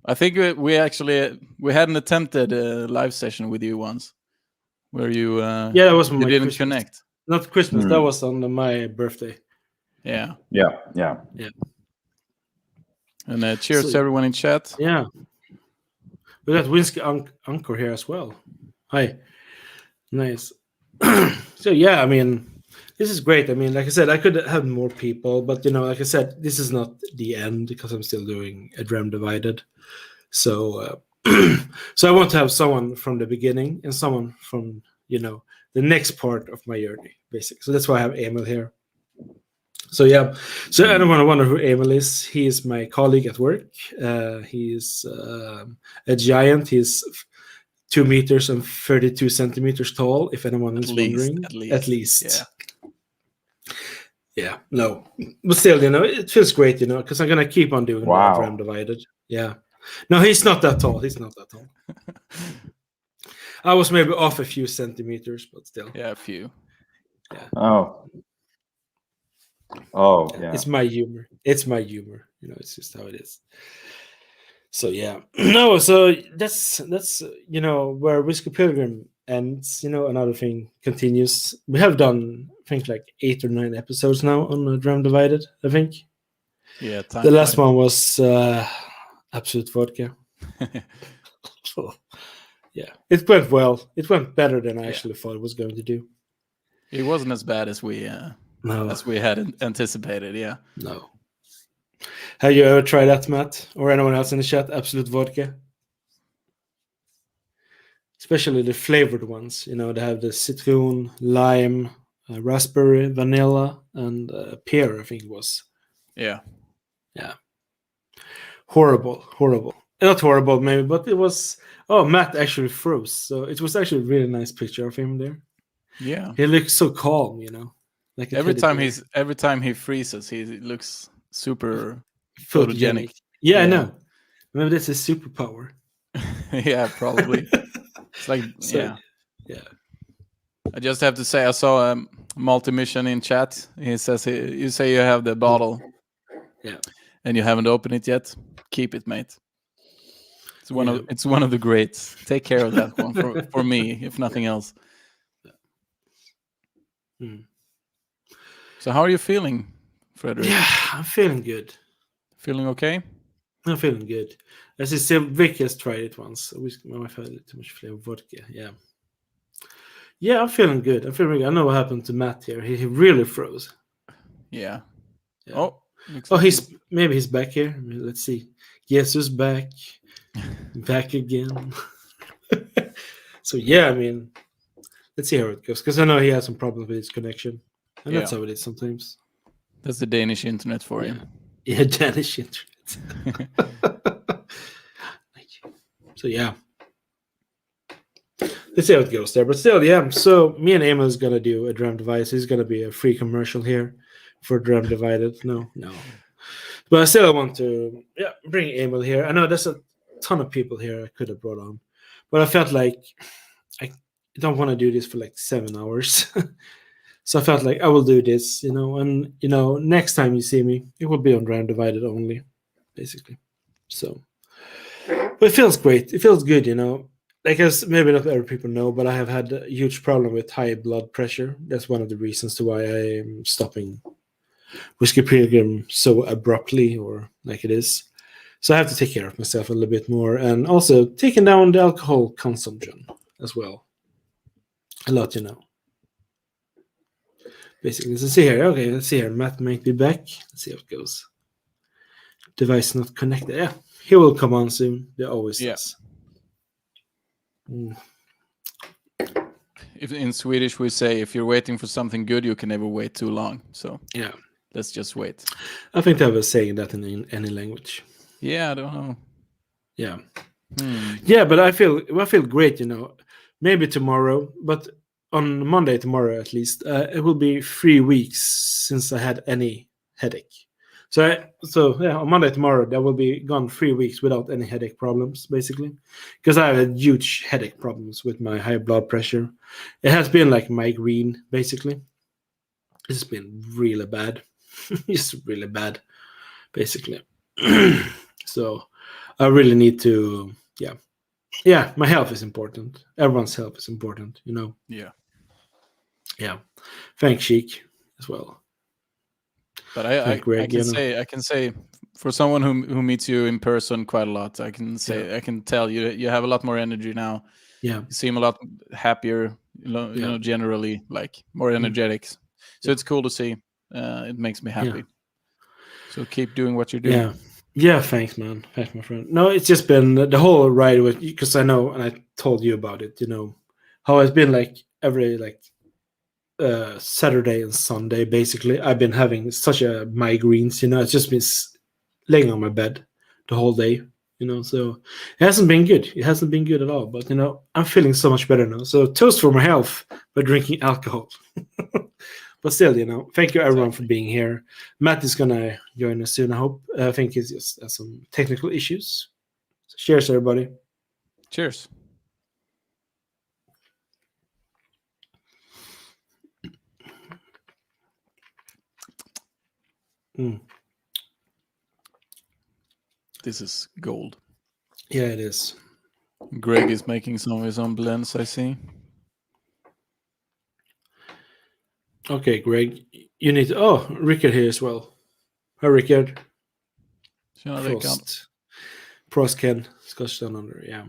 I think we had an attempted live session with you once, where you that was you my didn't Christmas. connect. Not Christmas. That was on my birthday. Yeah. And cheers to everyone in chat. Yeah. We got Whiskey Anchor here as well. Hi. Nice. So yeah, I mean, this is great. I mean, like I said, I could have more people, but like I said, this is not the end because I'm still doing A Dram Divided. So so I want to have someone from the beginning and someone from the next part of my journey, basically. So that's why I have Emil here. So yeah, so anyone wonder who Emil is? He is my colleague at work. He is a giant. He's 2 meters and 32 centimeters tall. If anyone is wondering, at least. Yeah. No, but still, it feels great, because I'm gonna keep on doing the Dram Divided. Yeah. No, he's not that tall. He's not that tall. I was maybe off a few centimeters, but still. Yeah, a few. Yeah. Oh, yeah. It's my humor. It's it's just how it is. So yeah. No, so that's where Whiskey Pilgrim ends, another thing continues. We have done I think like 8 or 9 episodes now on Dram Divided, I think. Yeah, the last one was Absolute Vodka. So, yeah. It went well. It went better than I actually thought it was going to do. It wasn't as bad as we had anticipated, yeah. No. Have you ever tried that, Matt? Or anyone else in the chat? Absolute Vodka? Especially the flavored ones. They have the citron, lime, raspberry, vanilla, and pear, I think it was. Yeah. Yeah. Horrible. Not horrible, maybe, but it was... Oh, Matt actually froze. So it was actually a really nice picture of him there. Yeah. He looks so calm, Like every time he freezes, he looks super photogenic. Yeah, I know. Maybe that's his superpower. Yeah, probably. It's like Yeah. I just have to say, I saw a multi-mission in chat. He says, you say you have the bottle. Yeah. And you haven't opened it yet. Keep it, mate. It's one of the greats. Take care of that one for me, if nothing else. Mm. So how are you feeling, Frederick? Yeah, I'm feeling good. Feeling okay? I'm feeling good. As you see, Vic has tried it once. I wish my wife had a little too much flavor vodka. Yeah. Yeah, I'm feeling good. I'm feeling good. I know what happened to Matt here. He really froze. Yeah. Yeah. Oh, looks Oh, like maybe he's back here. I mean, let's see. Yes, who's back? Back again. So yeah, I mean, let's see how it goes. Because I know he has some problems with his connection. And that's Yeah. how it is sometimes. That's the Danish internet for Yeah. you. Yeah, Danish internet. So yeah. Let's see how it goes there. But still, yeah. So me and Emil is gonna do a Dram Divided. He's gonna be a free commercial here for Dram Divided. No. But I still want to bring Emil here. I know there's a ton of people here I could have brought on. But I felt like I don't want to do this for like 7 hours. So I felt like I will do this, and next time you see me, it will be on Dram Divided only, basically. So but it feels great. It feels good, Like as maybe not other people know, but I have had a huge problem with high blood pressure. That's one of the reasons to why I am stopping Whiskey Pilgrim so abruptly, or like it is. So I have to take care of myself a little bit more, and also taking down the alcohol consumption as well. A lot, Basically, let's see here. Okay, let's see here. Matt might be back. Let's see how it goes. Device not connected. Yeah, he will come on soon. They always does. If in Swedish we say, if you're waiting for something good, you can never wait too long. So yeah, let's just wait. I think they were saying that in any language. Yeah, I don't know. Yeah. Yeah, but I feel great, Maybe tomorrow, but on Monday tomorrow at least, it will be 3 weeks since I had any headache. So on Monday tomorrow, that will be gone 3 weeks without any headache problems, basically, because I have huge headache problems with my high blood pressure. It has been like migraine, basically. It's been really bad. It's really bad, basically. So I really need to, yeah, my health is important. Everyone's health is important, Yeah. Yeah. Thanks, Sheik, as well. But I Greg, can say for someone who meets you in person quite a lot, I can say I can tell you have a lot more energy now. Yeah. You seem a lot happier, generally, like more energetic. So it's cool to see. It makes me happy. So keep doing what you're doing. Yeah, thanks, man. Thanks, my friend. No, it's just been the whole ride with, because I know, and I told you about it, how it's been like every Saturday and Sunday, basically. I've been having such a migraines, it's just been laying on my bed the whole day, so it hasn't been good. It hasn't been good at all, but I'm feeling so much better now. So toast for my health by drinking alcohol. But still, thank you everyone for being here. Matt is gonna join us soon, I hope. I think he's just has some technical issues. So cheers, everybody. Cheers. This is gold. Yeah, it is. Greg is making some of his own blends, I see. Okay, Greg, you need to... Oh, Rickard here as well. Hi, Rickard. Prost Ken, Scotch Down Under, yeah.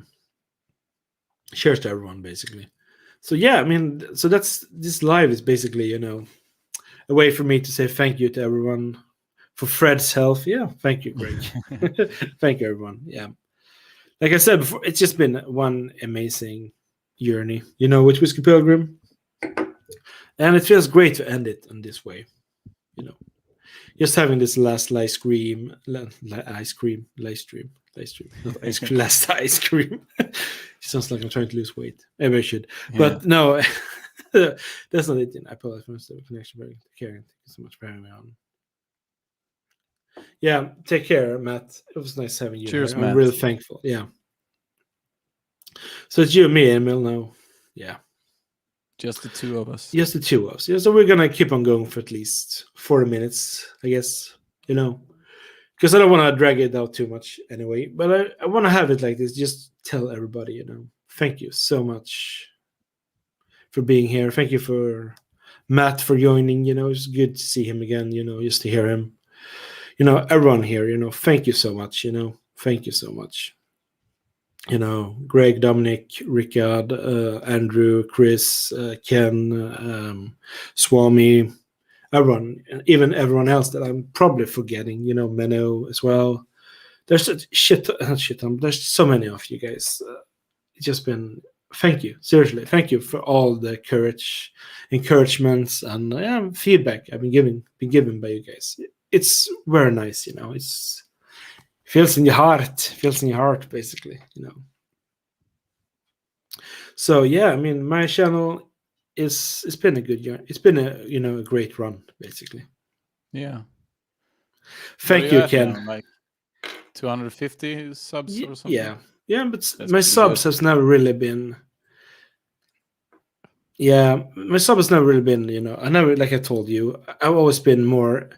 Cheers to everyone, basically. So yeah, I mean, so this live is basically, a way for me to say thank you to everyone for Fred's health. Yeah, thank you, Greg. Thank you, everyone. Yeah. Like I said before, it's just been one amazing journey, with Whiskey Pilgrim. And it feels great to end it in this way, Just having this last ice cream, not ice cream. Last ice cream. It sounds like I'm trying to lose weight. Maybe I should. Yeah. But no, that's not it. I apologize for the connection. Very caring. Thank you so much for having me on. Yeah, take care, Matt. It was nice having you. Cheers, here. Matt. I'm really thankful. Yeah. So it's you and me, Emil, now. Yeah. Just the two of us. Just the two of us. Yeah, so we're going to keep on going for at least 40 minutes, I guess, because I don't want to drag it out too much anyway. But I want to have it like this. Just tell everybody, thank you so much for being here. Thank you for Matt for joining. It's good to see him again. Just to hear him. Everyone here. Thank you so much. Thank you so much. Greg, Dominic, Ricard, Andrew, Chris, Ken, Swami, everyone, even everyone else that I'm probably forgetting. Menno as well. There's a shit. There's so many of you guys. It's just been. Thank you, seriously. Thank you for all the encouragements, and feedback I've been given by you guys. It's very nice, It's feels in your heart, basically, So yeah, I mean, my channel it's been a good year. It's been a great run, basically. Yeah. Thank you, Ken. Now? Like 250 subs or something. Yeah, but That's my subs good. has never really been. Yeah, my sub has never really been, I never, like I told you, I've always been more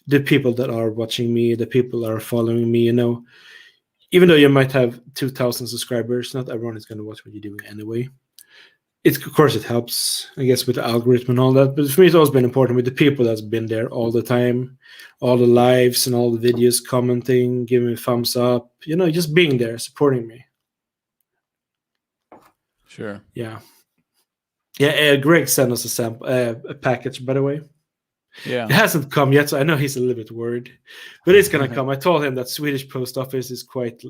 the people that are watching me, the people that are following me, Even though you might have 2,000 subscribers, not everyone is going to watch what you're doing anyway. Of course, it helps, I guess, with the algorithm and all that. But for me, it's always been important with the people that's been there all the time, all the lives and all the videos, commenting, giving me thumbs up, just being there, supporting me. Sure. Yeah. Yeah, Greg sent us a package, by the way. Yeah. It hasn't come yet, so I know he's a little bit worried. But it's going to come. I told him that Swedish post office is quite,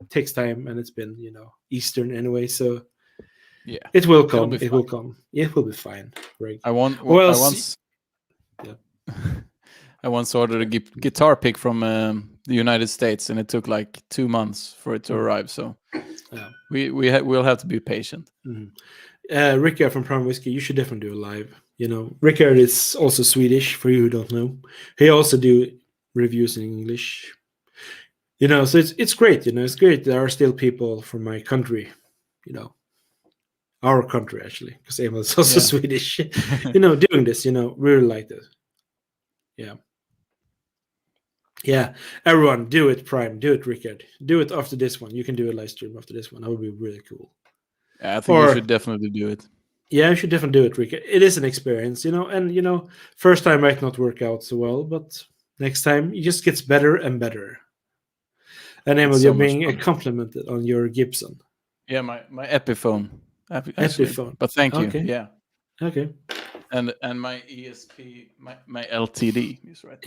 takes time, and it's been, Eastern anyway, so yeah, it will come. It will come. It will be fine, Greg. I once ordered a guitar pick from the United States, and it took like 2 months for it to arrive. So we'll have to be patient. Mm-hmm. Rickard from Prime Whiskey, you should definitely do a live. Rickard is also Swedish, for you who don't know. He also do reviews in English. So it's great. It's great. There are still people from my country. Our country actually, because Emil is also Swedish. Doing this. Really like this. Yeah. Yeah, everyone, do it, Prime. Do it, Rickard. Do it after this one. You can do a live stream after this one. That would be really cool. Yeah, I think you should definitely do it. Yeah, you should definitely do it, Rickard. It is an experience, and first time might not work out so well, but next time it just gets better and better. And Emil, you're being complimented on your Gibson. Yeah, my Epiphone. Epiphone. But thank you. Okay. Yeah. Okay. And my ESP, my LTD is right.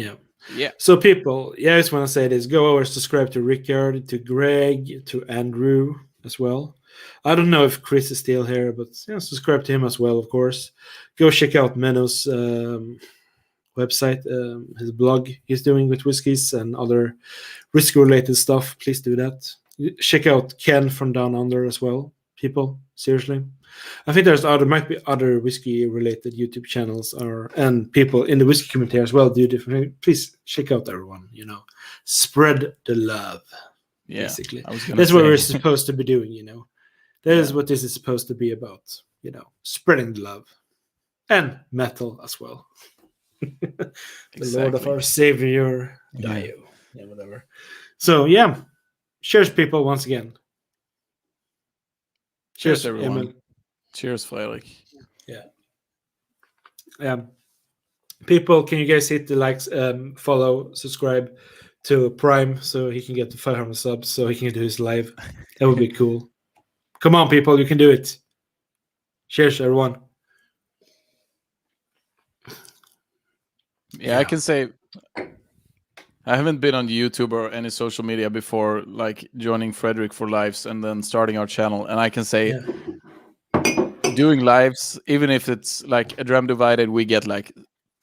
Yeah. So people, I just want to say this: go over, subscribe to Rickard, to Greg, to Andrew as well. I don't know if Chris is still here, but subscribe to him as well, of course. Go check out Menno's website, his blog he's doing with whiskeys and other whiskey-related stuff. Please do that. Check out Ken from Down Under as well, people. Seriously. I think there might be other whiskey-related YouTube channels and people in the whiskey community as well do different. Please check out everyone. Spread the love. Yeah, basically, that's what we're supposed to be doing. That is what this is supposed to be about. Spreading the love and metal as well. The Lord of our Savior, Dio. Yeah, whatever. So cheers, people, once again. Cheers, everyone. Emil. Cheers, Fredrik. Yeah. People, can you guys hit the likes, follow, subscribe to Prime so he can get to 500 subs so he can do his live? That would be cool. Come on, people, you can do it. Cheers, everyone. Yeah, I can say I haven't been on YouTube or any social media before, like joining Fredrik for lives and then starting our channel. And I can say doing lives, even if it's like A Dram Divided, we get like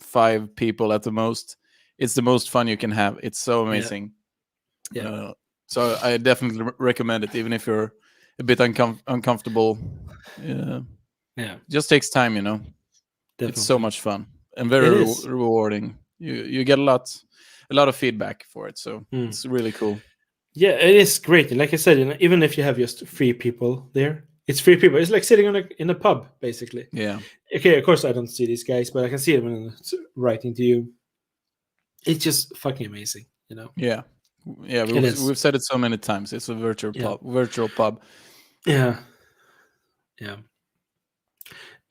5 people at the most. It's the most fun you can have. It's so amazing. So I definitely recommend it, even if you're a bit uncomfortable. Just takes time, Definitely. It's so much fun and very rewarding. You get a lot of feedback for it, so it's really cool. Yeah, it is great. Like I said, even if you have just 3 people there, it's 3 people. It's like sitting in a pub, basically. Yeah. Okay, of course I don't see these guys, but I can see them when it's writing to you. It's just fucking amazing, Yeah. Yeah, we've said it so many times. It's a virtual pub. Yeah.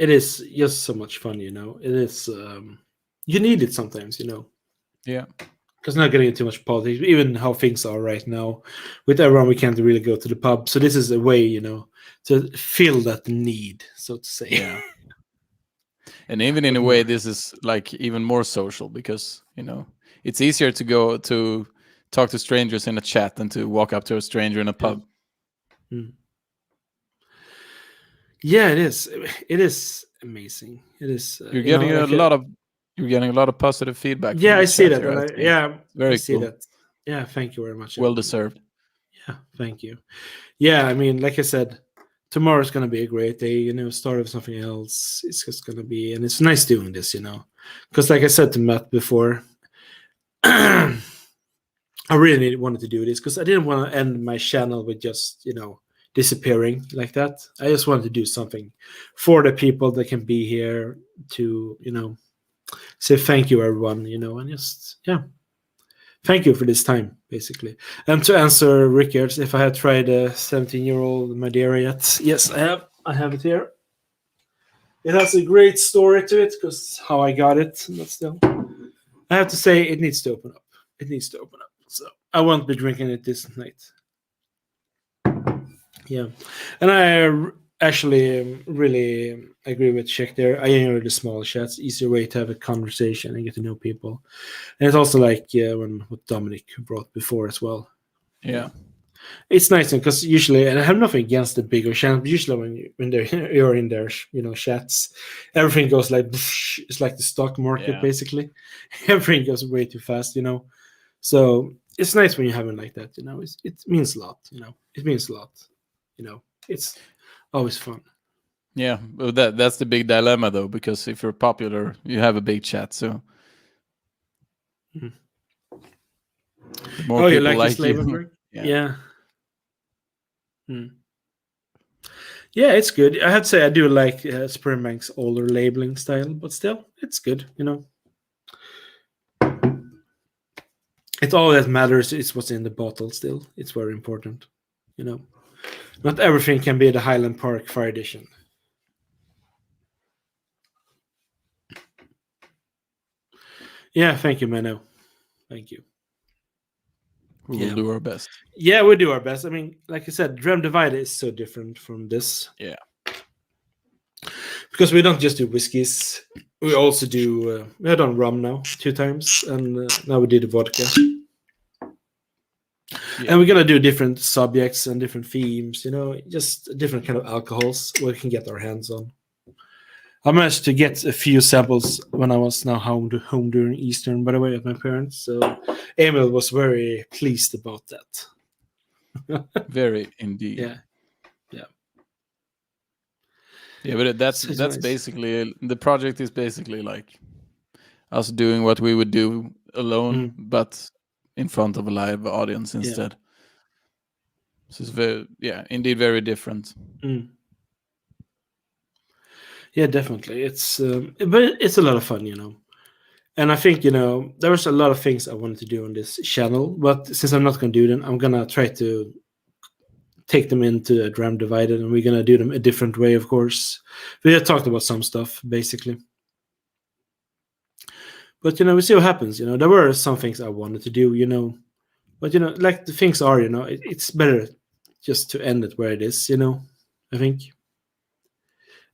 it is just so much fun, you know. It is you need it sometimes, you know. Yeah. Because not getting into too much politics, even how things are right now with everyone, we can't really go to the pub. So this is a way, you know, to feel that need, so to say. Yeah. And even in a way, this is like even more social because, you know, it's easier to go to talk to strangers in a chat than to walk up to a stranger in a pub. Yeah, it is. It is amazing. It is. You're getting a lot of positive feedback. Yeah, from I the see chat that. here, And I very see cool. that. Yeah, thank you very much. Well deserved. Yeah, thank you. Yeah, I mean, like I said, tomorrow's gonna be a great day. You know, start with something else. It's just gonna be, and it's nice doing this. You know, because like I said to Matt before, I really wanted to do this because I didn't want to end my channel with just, you know, disappearing like that. I just wanted to do something for the people that can be here to, you know, say thank you everyone, you know, and just thank you for this time basically. And to answer Rickard's, if I have tried a 17-year-old Madeira yet, yes, I have it here. It has a great story to it because how I got it, but still I have to say it needs to open up. It needs to open up. So I won't be drinking it this night. Yeah, and I actually really agree with Czech there. I enjoy the small chats, easier way to have a conversation and get to know people. And it's also like when what Dominic brought before as well. Yeah. It's nice because usually, and I have nothing against the bigger chats, but usually when you're in their, you know, chats, everything goes like it's like the stock market basically. Everything goes way too fast, you know. So it's nice when you have it like that, you know. It means a lot, you know. It means a lot, you know. It's always fun. Yeah, but that's the big dilemma though, because if you're popular, you have a big chat. So the more people you like you. Yeah. Yeah, it's good. I had to say I do like Spearmank's older labeling style, but still, it's good, you know. It all that matters is what's in the bottle still. It's very important, you know. Not everything can be the Highland Park Fire Edition. Yeah, thank you, Mano. Thank you. We will do our best. Yeah, we do our best. I mean, like I said, Dram Divided is so different from this. Yeah. Because we don't just do whiskeys. We also do, we had done rum now 2 times, and now we did vodka. Yeah. And we're going to do different subjects and different themes, you know, just different kind of alcohols we can get our hands on. I managed to get a few samples when I was now home during Easter, by the way, at my parents. So Emil was very pleased about that. Very indeed. Yeah. Yeah, but that's nice. Basically the project is basically like us doing what we would do alone, but in front of a live audience instead. So it's indeed very different. Yeah, definitely. It's but it's a lot of fun, you know. And I think, you know, there was a lot of things I wanted to do on this channel, but since I'm not going to do them, I'm going to try to take them into A Dram Divided, and we're going to do them a different way, of course. We have talked about some stuff, basically. But, you know, we see what happens, you know. There were some things I wanted to do, you know. But, you know, like the things are, you know, it's better just to end it where it is, you know, I think.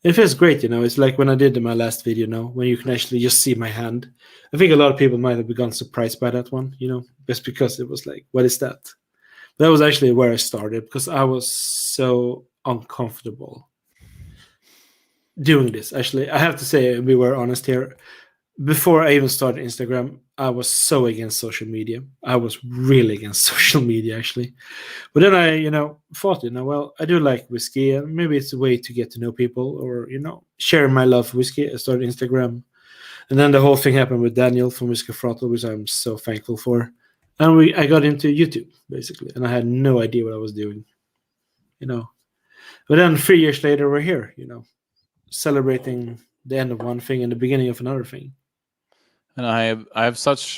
It feels great, you know. It's like when I did my last video, you know, when you can actually just see my hand. I think a lot of people might have begun surprised by that one, you know, just because it was like, what is that? That was actually where I started because I was so uncomfortable doing this. Actually, I have to say, we were honest here. Before I even started Instagram, I was so against social media. I was really against social media, actually. But then I, you know, thought, you know, well, I do like whiskey, and maybe it's a way to get to know people or, you know, share my love for whiskey. I started Instagram. And then the whole thing happened with Daniel from Whiskey Throttle, which I'm so thankful for. And I got into YouTube, basically, and I had no idea what I was doing, you know. But then 3 years later, we're here, you know, celebrating the end of one thing and the beginning of another thing. And I have such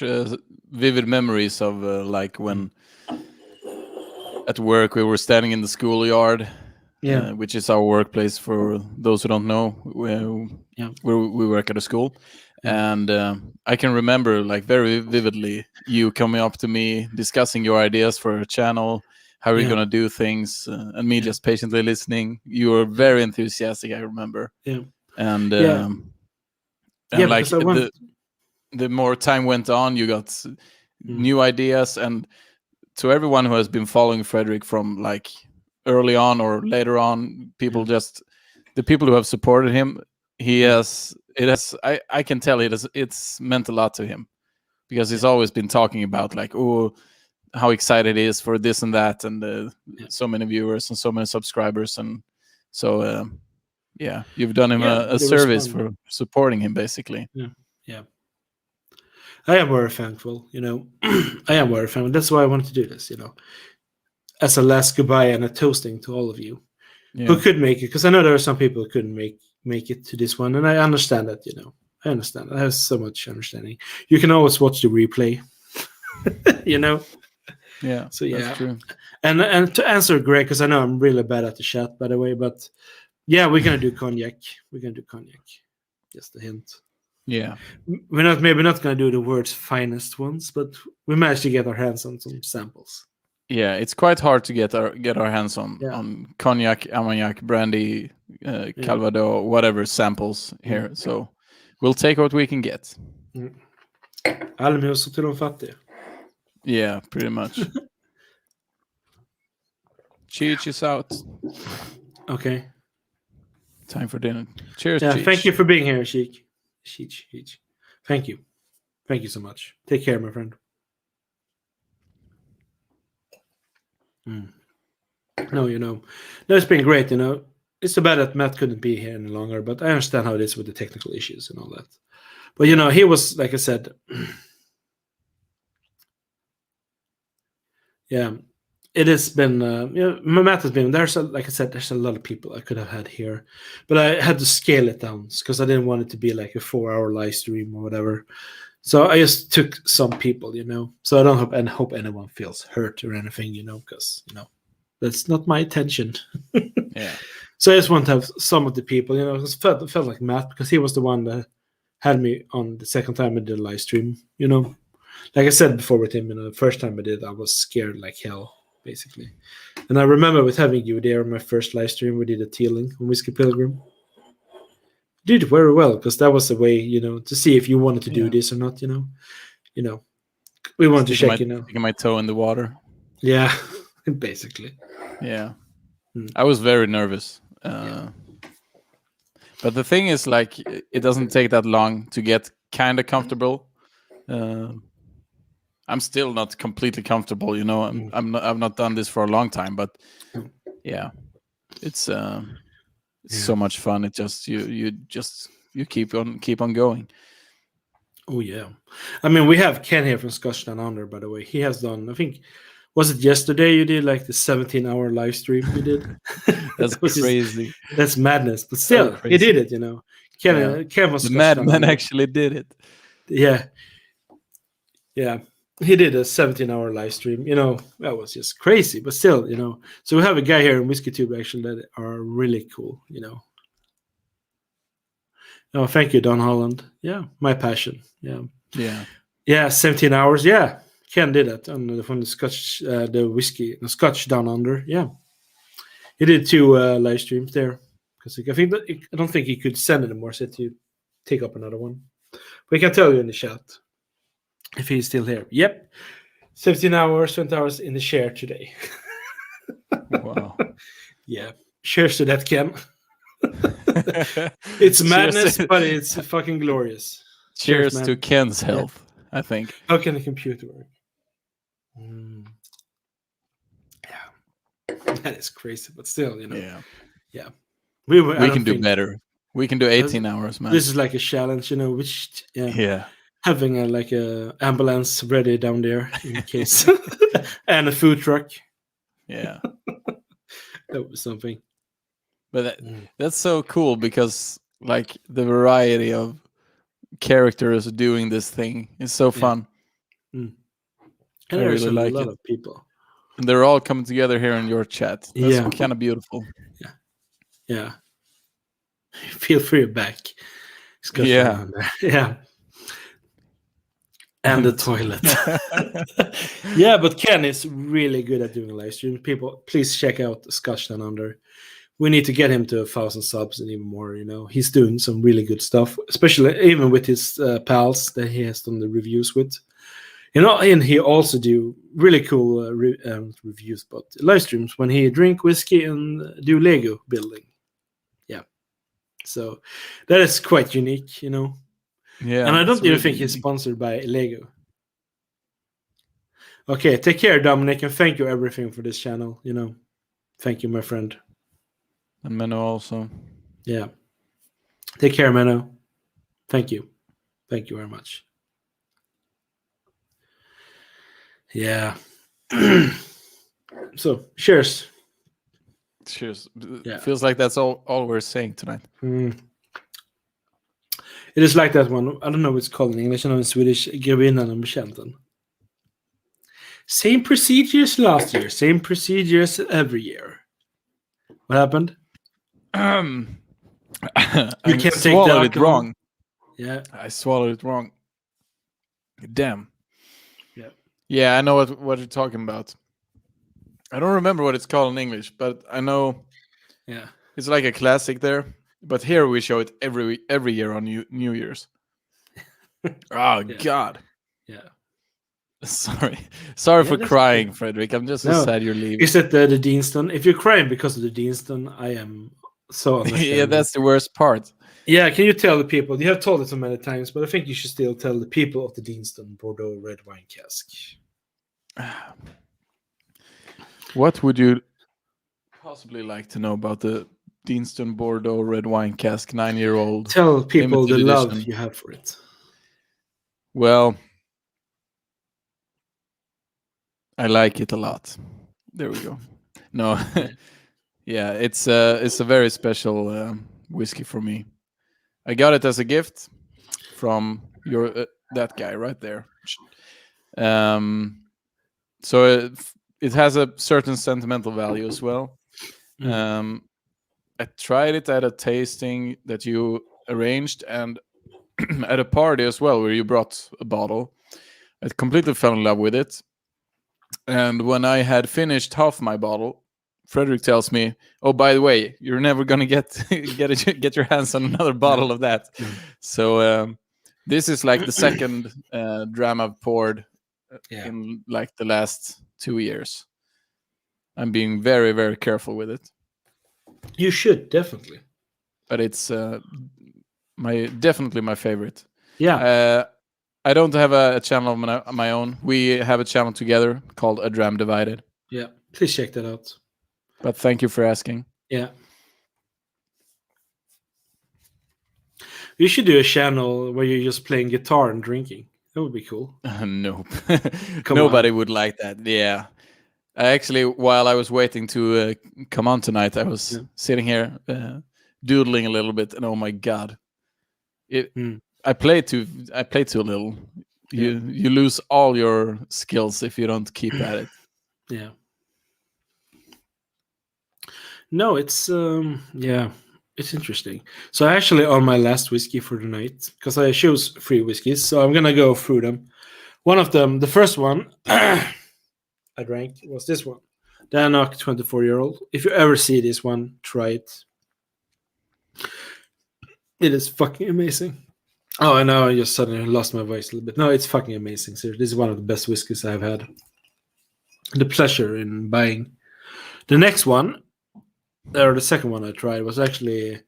vivid memories of like when at work we were standing in the schoolyard Yeah. which is our workplace for those who don't know. Yeah. Where we work at a school, Yeah. and I can remember like very vividly you coming up to me discussing your ideas for a channel, how you're Yeah. gonna do things, and me Yeah. just patiently listening. You were very enthusiastic, I remember, Yeah. and Yeah. Yeah, like because I want. the more time went on, you got Mm. new ideas. And to everyone who has been following Fredrik from like early on or later on, people just the people who have supported him, he has I can tell it's meant a lot to him, because he's always been talking about like, oh, how excited he is for this and that, and so many viewers and so many subscribers. And so yeah, you've done him Yeah, a the service respond. for supporting him, basically. Yeah. I am very thankful, I am very thankful. That's why I wanted to do this, as a last goodbye and a toasting to all of you who Yeah, could make it. Because I know there are some people who couldn't make it to this one, and I understand that, I understand. I have so much understanding. You can always watch the replay, yeah, So yeah, that's true. and to answer Greg, because I know I'm really bad at the chat, by the way, but yeah, we're gonna do cognac. We're gonna do cognac. Just a hint. Yeah, We're maybe not gonna do the world's finest ones, but we managed to get our hands on some samples. yeah, it's quite hard to get our hands on cognac, armagnac, brandy, calvados, whatever samples here. So we'll take what we can get. Almos till de fattiga. Yeah, pretty much. Cheech is out. Okay. Time for dinner. Cheers, Yeah, Cheech. thank you for being here, Sheik. Cheech. Thank you. Thank you so much. Take care, my friend. No, no, it's been great, It's too bad that Matt couldn't be here any longer, but I understand how it is with the technical issues and all that. But, he was, like I said, yeah, it has been, Matt has been, like I said, there's a lot of people I could have had here, but I had to scale it down because I didn't want it to be like a 4-hour live stream or whatever. So I just took some people, so I don't hope anyone feels hurt or anything, because, that's not my intention. Yeah. So I just want to have some of the people, it felt like Matt, because he was the one that had me on the second time I did a live stream, Like I said before with him, the first time I did, I was scared like hell, basically. And I remember with having you there on my first live stream, we did a tealing on Whiskey Pilgrim. Did very well, because that was the way, to see if you wanted to do this or not, We wanted to check, Sticking my toe in the water. Yeah, basically. Yeah. I was very nervous. But the thing is, like, it doesn't take that long to get kind of comfortable. I'm still not completely comfortable, I've not done this for a long time, but yeah, it's so much fun. It just you keep on going. Oh yeah, I mean, we have Ken here from Scotch Down Under, by the way. He has done, I think, was it yesterday you did like the 17-hour live stream you did? That's crazy. That's madness, but still, he did it. Ken was the madman actually did it. Yeah, he did a 17-hour live stream. That was just crazy, but still, So we have a guy here in WhiskeyTube actually that are really cool. Oh, thank you, Don Holland. Yeah, my passion. Yeah. 17 hours. Yeah, Ken did it from the Scotch, the Scotch Down Under. Yeah, he did 2 live streams there because I don't think he could send anymore. So to take up another one. But he can tell you in the chat if he's still here. Yep, 17 hours, 20 hours in the share today. Wow. Yeah. Cheers to that, Ken. It's madness, but it's fucking glorious. Cheers to Ken's health, I think. How can the computer work? Yeah. That is crazy, but still, Yeah. We can do better. We can do 18 hours, man. This is like a challenge, which having a ambulance ready down there in case and a food truck. Yeah. That was something. But that's so cool because like the variety of characters doing this thing is so fun. And there's really a lot of people. They're all coming together here in your chat. That's Yeah. kind of beautiful. Yeah. Feel free back. Yeah. Yeah. And the toilet. Yeah, but Ken is really good at doing live streams. People, please check out Scotch Down Under. We need to get him to 1,000 subs and even more. He's doing some really good stuff, especially even with his pals that he has done the reviews with. And he also do really cool reviews, but live streams when he drink whiskey and do Lego building. Yeah, so that is quite unique, Yeah. And I don't it's even really think he's unique. sponsored by Lego. Okay, take care, Dominic, and thank you everything for this channel. Thank you, my friend. And Menno also. Yeah, take care, Menno. Thank you very much. Yeah. So, cheers. Cheers. Yeah. Feels like that's all we're saying tonight. It is like that one. I don't know what it's called in English. I know in Swedish. Grevinnan och betjänten. Same procedures last year. Same procedures every year. What happened? I can't take the swallowed it alcohol. wrong. Yeah. I swallowed it wrong. Damn. Yeah. Yeah, I know what you're talking about. I don't remember what it's called in English, but I know Yeah. it's like a classic there. But here we show it every year on New Year's. Oh God. Yeah. Sorry Yeah, for that's crying, okay. Fredrik. I'm just so No. sad you're leaving. Is it the Deanston? If you're crying because of the Deanston, I am so understanding. Yeah, that's the worst part. Yeah, can you tell the people? You have told it so many times, but I think you should still tell the people of the Deanston Bordeaux red wine cask. What would you possibly like to know about the Deanston Bordeaux red wine cask 9-year-old? Tell people the limited love edition. you have for it. Well, I like it a lot. There we go. No, yeah, it's a very special whiskey for me. I got it as a gift from that guy right there. So it has a certain sentimental value as well. I tried it at a tasting that you arranged and at a party as well, where you brought a bottle. I completely fell in love with it. And when I had finished half my bottle, Fredrik tells me, "Oh, by the way, you're never gonna get your hands on another bottle of that." So this is like the second dram I've poured in like the last 2 years. I'm being very, very careful with it. You should definitely. But it's definitely my favorite. Yeah. I don't have a channel of my own. We have a channel together called A Dram Divided. Yeah. Please check that out. But thank you for asking. Yeah. You should do a channel where you're just playing guitar and drinking. That would be cool. Nope. Come Nobody on. would like that. Yeah. Actually, while I was waiting to come on tonight, I was sitting here doodling a little bit, and oh my God, I play too little. You lose all your skills if you don't keep at it. Yeah. No, it's it's interesting. So actually on my last whiskey for the night, because I chose 3 whiskeys, so I'm gonna go through them. One of them, the first one I drank was this one, the Anok 24-year-old. If you ever see this one, try it. It is fucking amazing. Oh, I know I just suddenly lost my voice a little bit. No, it's fucking amazing. Seriously, this is one of the best whiskeys I've had. The pleasure in buying. The next one, or the second one I tried, was actually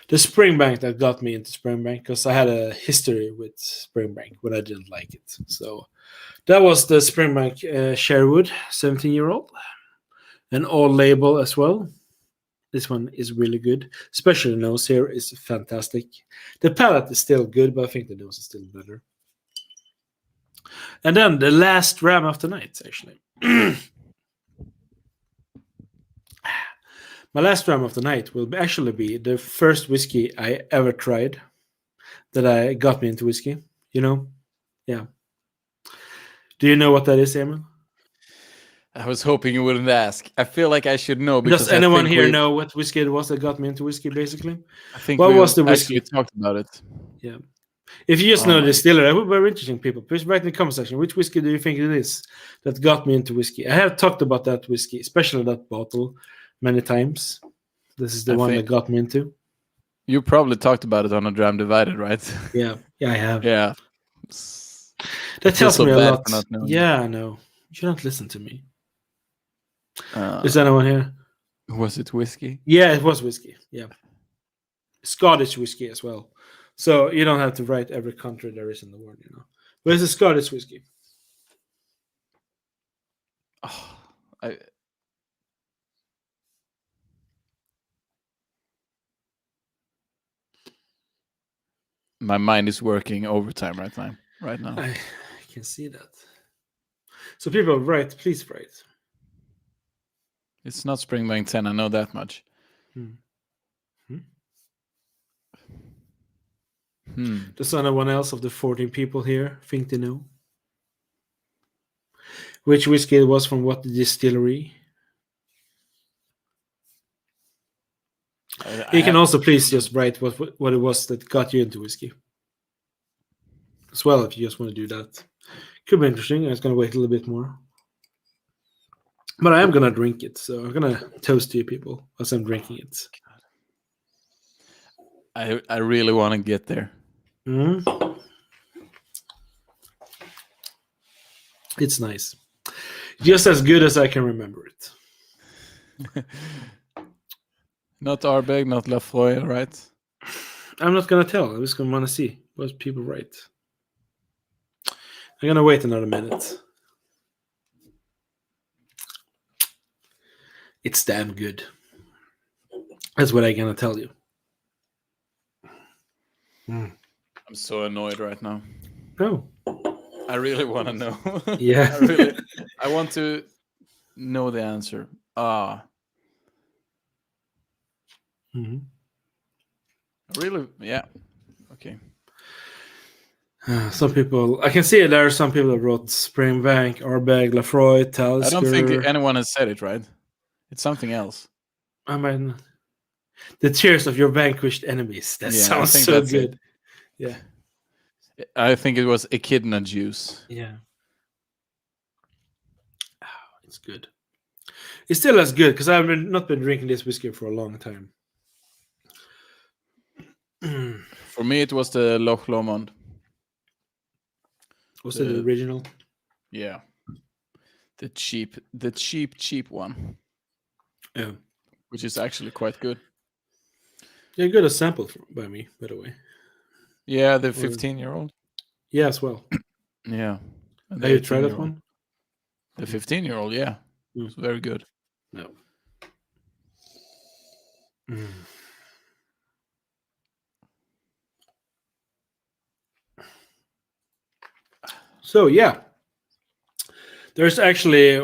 the Springbank that got me into Springbank, because I had a history with Springbank when I didn't like it. So that was the Springbank Sherwood 17-year-old, an all label as well. This one is really good, especially the nose here is fantastic. The palate is still good, but I think the nose is still better. And then the last dram of the night, actually. My last dram of the night will actually be the first whiskey I ever tried that got me into whiskey. Yeah. Do you know what that is, Emil? I was hoping you wouldn't ask. I feel like I should know because Does anyone I think here know what whiskey it was that got me into whiskey? Basically, I think what we was the whiskey? actually talked about it. Yeah. If you just Oh know my- the distiller, that would be very interesting, people. Please write in the comment section which whiskey do you think it is that got me into whiskey. I have talked about that whiskey, especially that bottle, many times. This is the I one think- that got me into. You probably talked about it on A Dram Divided, right? Yeah, I have. Yeah. That I feel tells so me a bad lot. for not knowing. Yeah, I know. You don't listen to me. Uh, Is anyone here? was it whiskey? Yeah, it was whiskey. Yeah, Scottish whiskey as well. So you don't have to write every country there is in the world, But it's a Scottish whiskey. Oh, I My mind is working overtime right now. I can see that. So people write, please write. It's not Springbank 10, I know that much. Does anyone else of the 14 people here think they know? Which whiskey it was from what distillery? You can also please just write what it was that got you into whiskey. As well, if you just want to do that. Could be interesting. I was going to wait a little bit more. But I am going to drink it. So I'm going to toast to you people as I'm drinking it. I really want to get there. It's nice. Just as good as I can remember it. Not Ardbeg, not Lafroy, right? I'm not going to tell. I'm just going to want to see what people write. I'm going to wait another minute. It's damn good. That's what I'm going to tell you. I'm so annoyed right now. Oh. I really want to know. Yeah. I want to know the answer. Really? Yeah. Okay. Some people, I can see there are some people that wrote Springbank, Ardbeg, Lafroy, Talisker. I don't think anyone has said it, right? It's something else. I mean, the tears of your vanquished enemies. That sounds so good. Yeah. I think it was Echidna juice. Yeah. Oh, it's good. It's still as good because I've not been drinking this whiskey for a long time. For me, it was the Loch Lomond. Was it the original? Yeah. The cheap one. Yeah. Which is actually quite good. Yeah, good a sample by me, by the way. Yeah, the 15-year-old. Yeah, as well. Yeah. Have you tried that one? The 15-year-old, yeah. It's very good. No. So, yeah. There's actually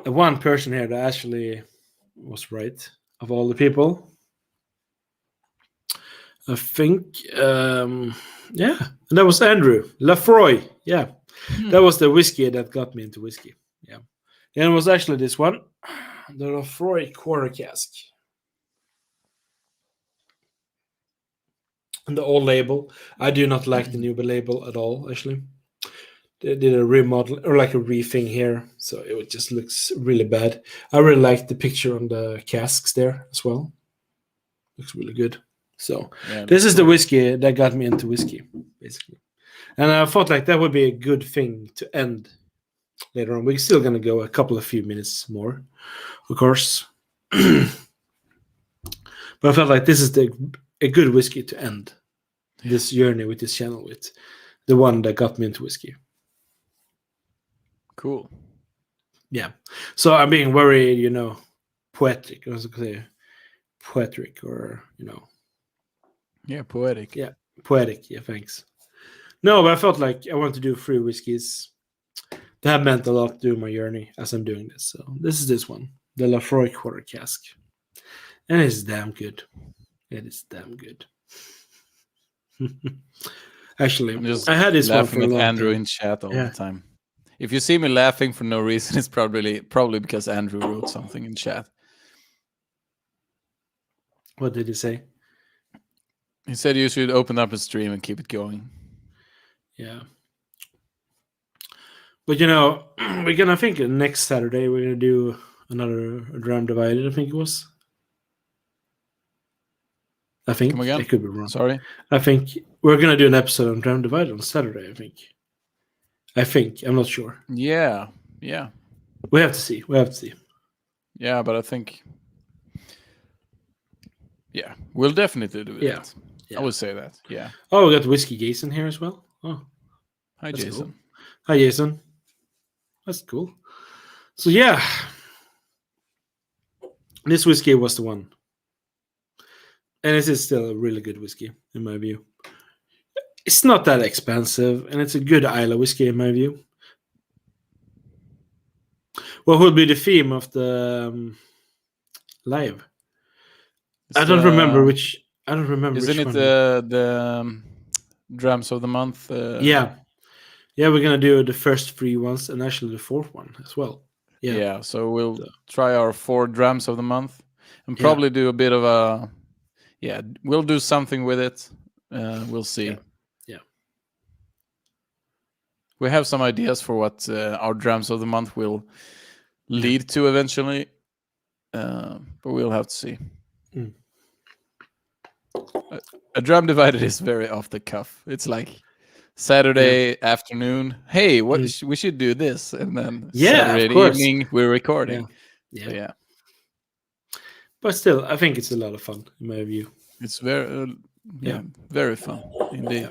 one person here that actually was right of all the people. I think, yeah, and that was Andrew Lafroy. Yeah, that was the whiskey that got me into whiskey. Yeah, and it was actually this one, the Lafroy quarter cask, and the old label. I do not like the new label at all. Actually, they did a remodel or like a re-thing here, so it just looks really bad. I really like the picture on the casks there as well. Looks really good. So yeah, this is the whiskey that got me into whiskey, basically. And I thought like that would be a good thing to end later on. We're still going to go a few minutes more, of course. But I felt like this is a good whiskey to end this journey with this channel with. The one that got me into whiskey. Cool. Yeah. So I'm being very, poetic. I was going to say poetic or, Yeah, poetic. Yeah, poetic. Yeah, thanks. No, but I felt like I wanted to do 3 whiskeys. That meant a lot during my journey as I'm doing this. So this is this one, the Lafroy quarter cask. And it's damn good. It is damn good. Actually, I had this one for a long Andrew time. in chat all the time. If you see me laughing for no reason, it's probably because Andrew wrote something in chat. What did he say? He said you should open up a stream and keep it going. Yeah. But we're gonna think next Saturday we're gonna do another Dram Divided. I think it was. I think Come again? I could be wrong. Sorry. I think we're gonna do an episode on Dram Divided on Saturday. I think. I'm not sure. Yeah. We have to see. Yeah, but I think. Yeah, we'll definitely do that. Yeah. I would say that. Yeah. Oh, we got Whiskey Jason here as well. Oh, Hi, that's Jason. cool. Hi, Jason. That's cool. So yeah, this whiskey was the one, and it is still a really good whiskey in my view. It's not that expensive, and it's a good Isla whiskey in my view. What will be the theme of the live? I don't remember which. Isn't it one. the drams of the month? Yeah, we're gonna do the first 3 ones and actually the 4th one as well. Yeah. So we'll try our 4 drams of the month and probably do a bit of a. Yeah, we'll do something with it. We'll see. Yeah. We have some ideas for what our drams of the month will lead to eventually, but we'll have to see. A Dram Divided is very off the cuff. It's like Saturday afternoon. Hey, what we should do this, and then Saturday evening we're recording. Yeah. But still, I think it's a lot of fun in my view. It's very, very fun indeed.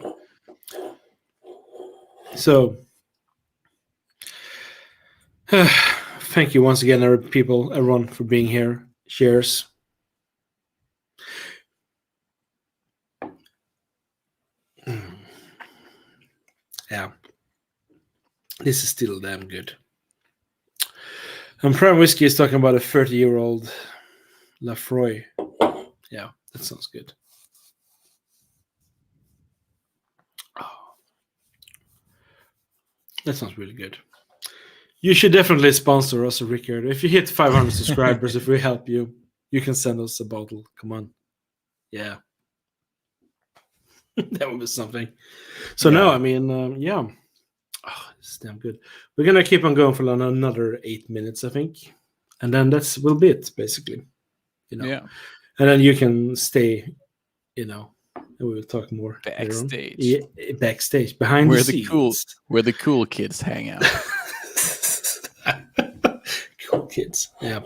So, thank you once again, everyone, for being here. Cheers. Yeah, this is still damn good. And Prime Whiskey is talking about a 30-year-old Lafroy. Yeah, that sounds good. Oh, that sounds really good. You should definitely sponsor us, Rickard. If you hit 500 subscribers, if we help you, you can send us a bottle. Come on. Yeah. That would be something. So no, I mean, oh, it's damn good. We're gonna keep on going for another 8 minutes, I think, and then will be it, basically. Yeah. And then you can stay, and we'll talk more backstage. Yeah, backstage, behind the scenes, where the cool kids hang out. Cool kids, yeah,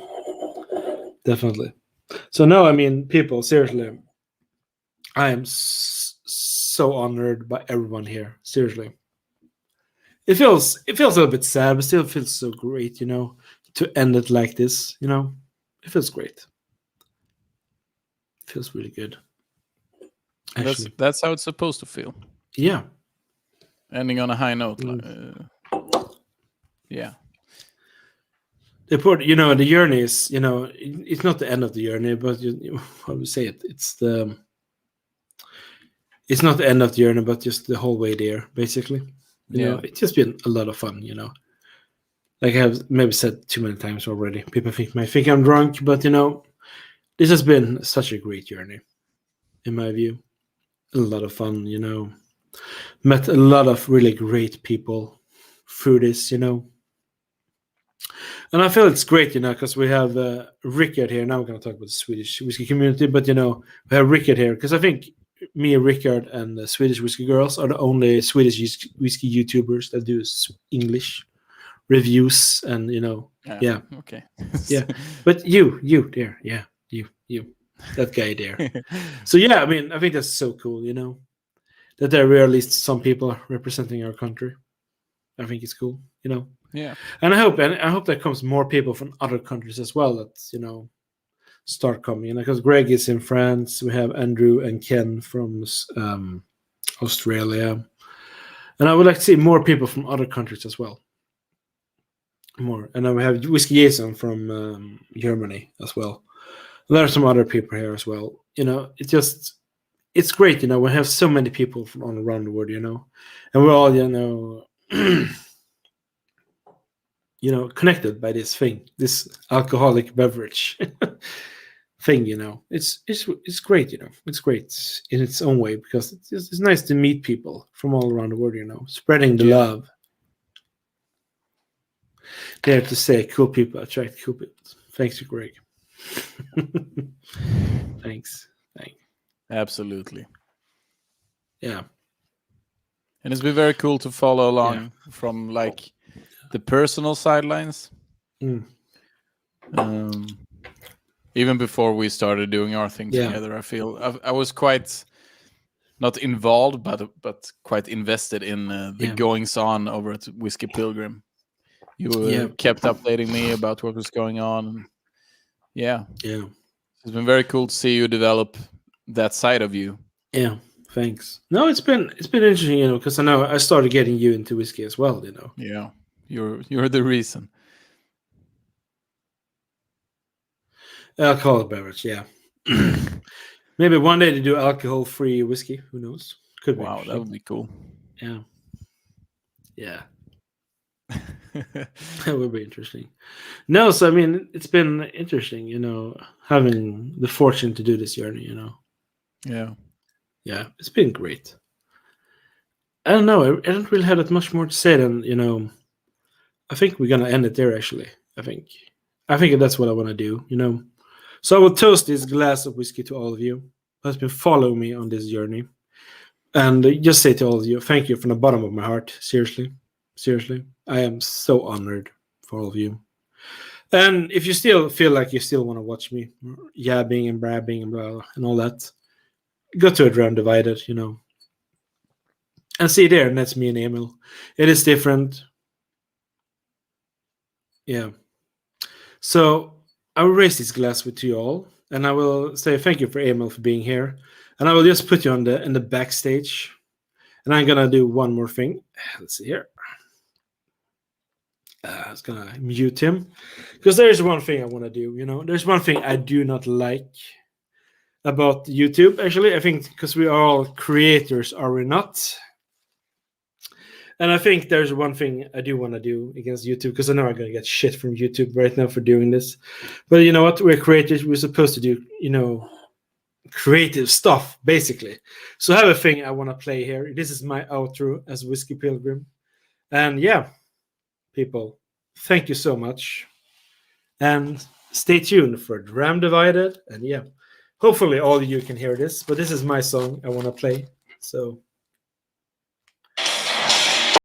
definitely. So no, I mean, people, seriously, I am so honored by everyone here. Seriously, it feels a little bit sad, but still feels so great, to end it like this. It feels great. It feels really good. That's how it's supposed to feel. Yeah. Ending on a high note. Yeah. The journey is, it's not the end of the journey, but how do we say it? It's not the end of the journey, but just the whole way there, basically. It's just been a lot of fun, Like I have maybe said too many times already. People might think I'm drunk, but this has been such a great journey, in my view. A lot of fun, Met a lot of really great people through this, And I feel it's great, because we have Rickard here. Now we're going to talk about the Swedish whiskey community, but, we have Rickard here, because I think me, Rickard, and the Swedish Whiskey Girls are the only Swedish whiskey YouTubers that do English reviews, and, yeah. Okay. Yeah. But you there. Yeah. You. That guy there. So, yeah, I mean, I think that's so cool, that there are at least some people representing our country. I think it's cool, Yeah. And I hope there comes more people from other countries as well that, start coming. Because Greg is in France, we have Andrew and Ken from Australia. And I would like to see more people from other countries as well. More. And then we have Whiskey Jason from Germany as well. And there are some other people here as well. It's great, we have so many people from all around the world, and we're all, connected by this thing, this alcoholic beverage thing. It's great. It's great in its own way, because it's nice to meet people from all around the world. Spreading the love. Dare to say, cool people attract cool people. Thanks, Greg. Thanks. Absolutely. Yeah. And it's been very cool to follow along from like the personal sidelines. Even before we started doing our thing together, I feel I was quite not involved, but quite invested in the goings on over at Whiskey Pilgrim. You kept updating me about what was going on. Yeah. It's been very cool to see you develop that side of you. Yeah, thanks. No, it's been interesting, because I know I started getting you into whiskey as well, Yeah, you're the reason. Alcoholic beverage, yeah. Maybe one day to do alcohol-free whiskey. Who knows? Could be. Wow, that would be cool. Yeah. That would be interesting. No, so I mean, it's been interesting, having the fortune to do this journey, Yeah, it's been great. I don't know. I don't really have that much more to say than, I think we're gonna end it there. Actually, I think that's what I want to do. So I will toast this glass of whiskey to all of you who has been following me on this journey, and just say to all of you, thank you from the bottom of my heart. Seriously, I am so honored for all of you. And if you still feel like you still want to watch me yabbing and brabbing and blah and all that, go to A Dram Divided, and see there, and that's me and Emil. It is different. Yeah. So I will raise this glass with you all, and I will say thank you for Emil for being here. And I will just put you in the backstage. And I'm gonna do one more thing. Let's see here. I was gonna mute him, because there's one thing I want to do. There's one thing I do not like about YouTube. Actually, I think because we are all creators, are we not? And I think there's one thing I do want to do against YouTube, because I know I'm going to get shit from YouTube right now for doing this. But you know what? We're creators. We're supposed to do, creative stuff, basically. So I have a thing I want to play here. This is my outro as Whiskey Pilgrim. And yeah, people, thank you so much. And stay tuned for Dram Divided. And yeah, hopefully all of you can hear this. But this is my song I want to play. So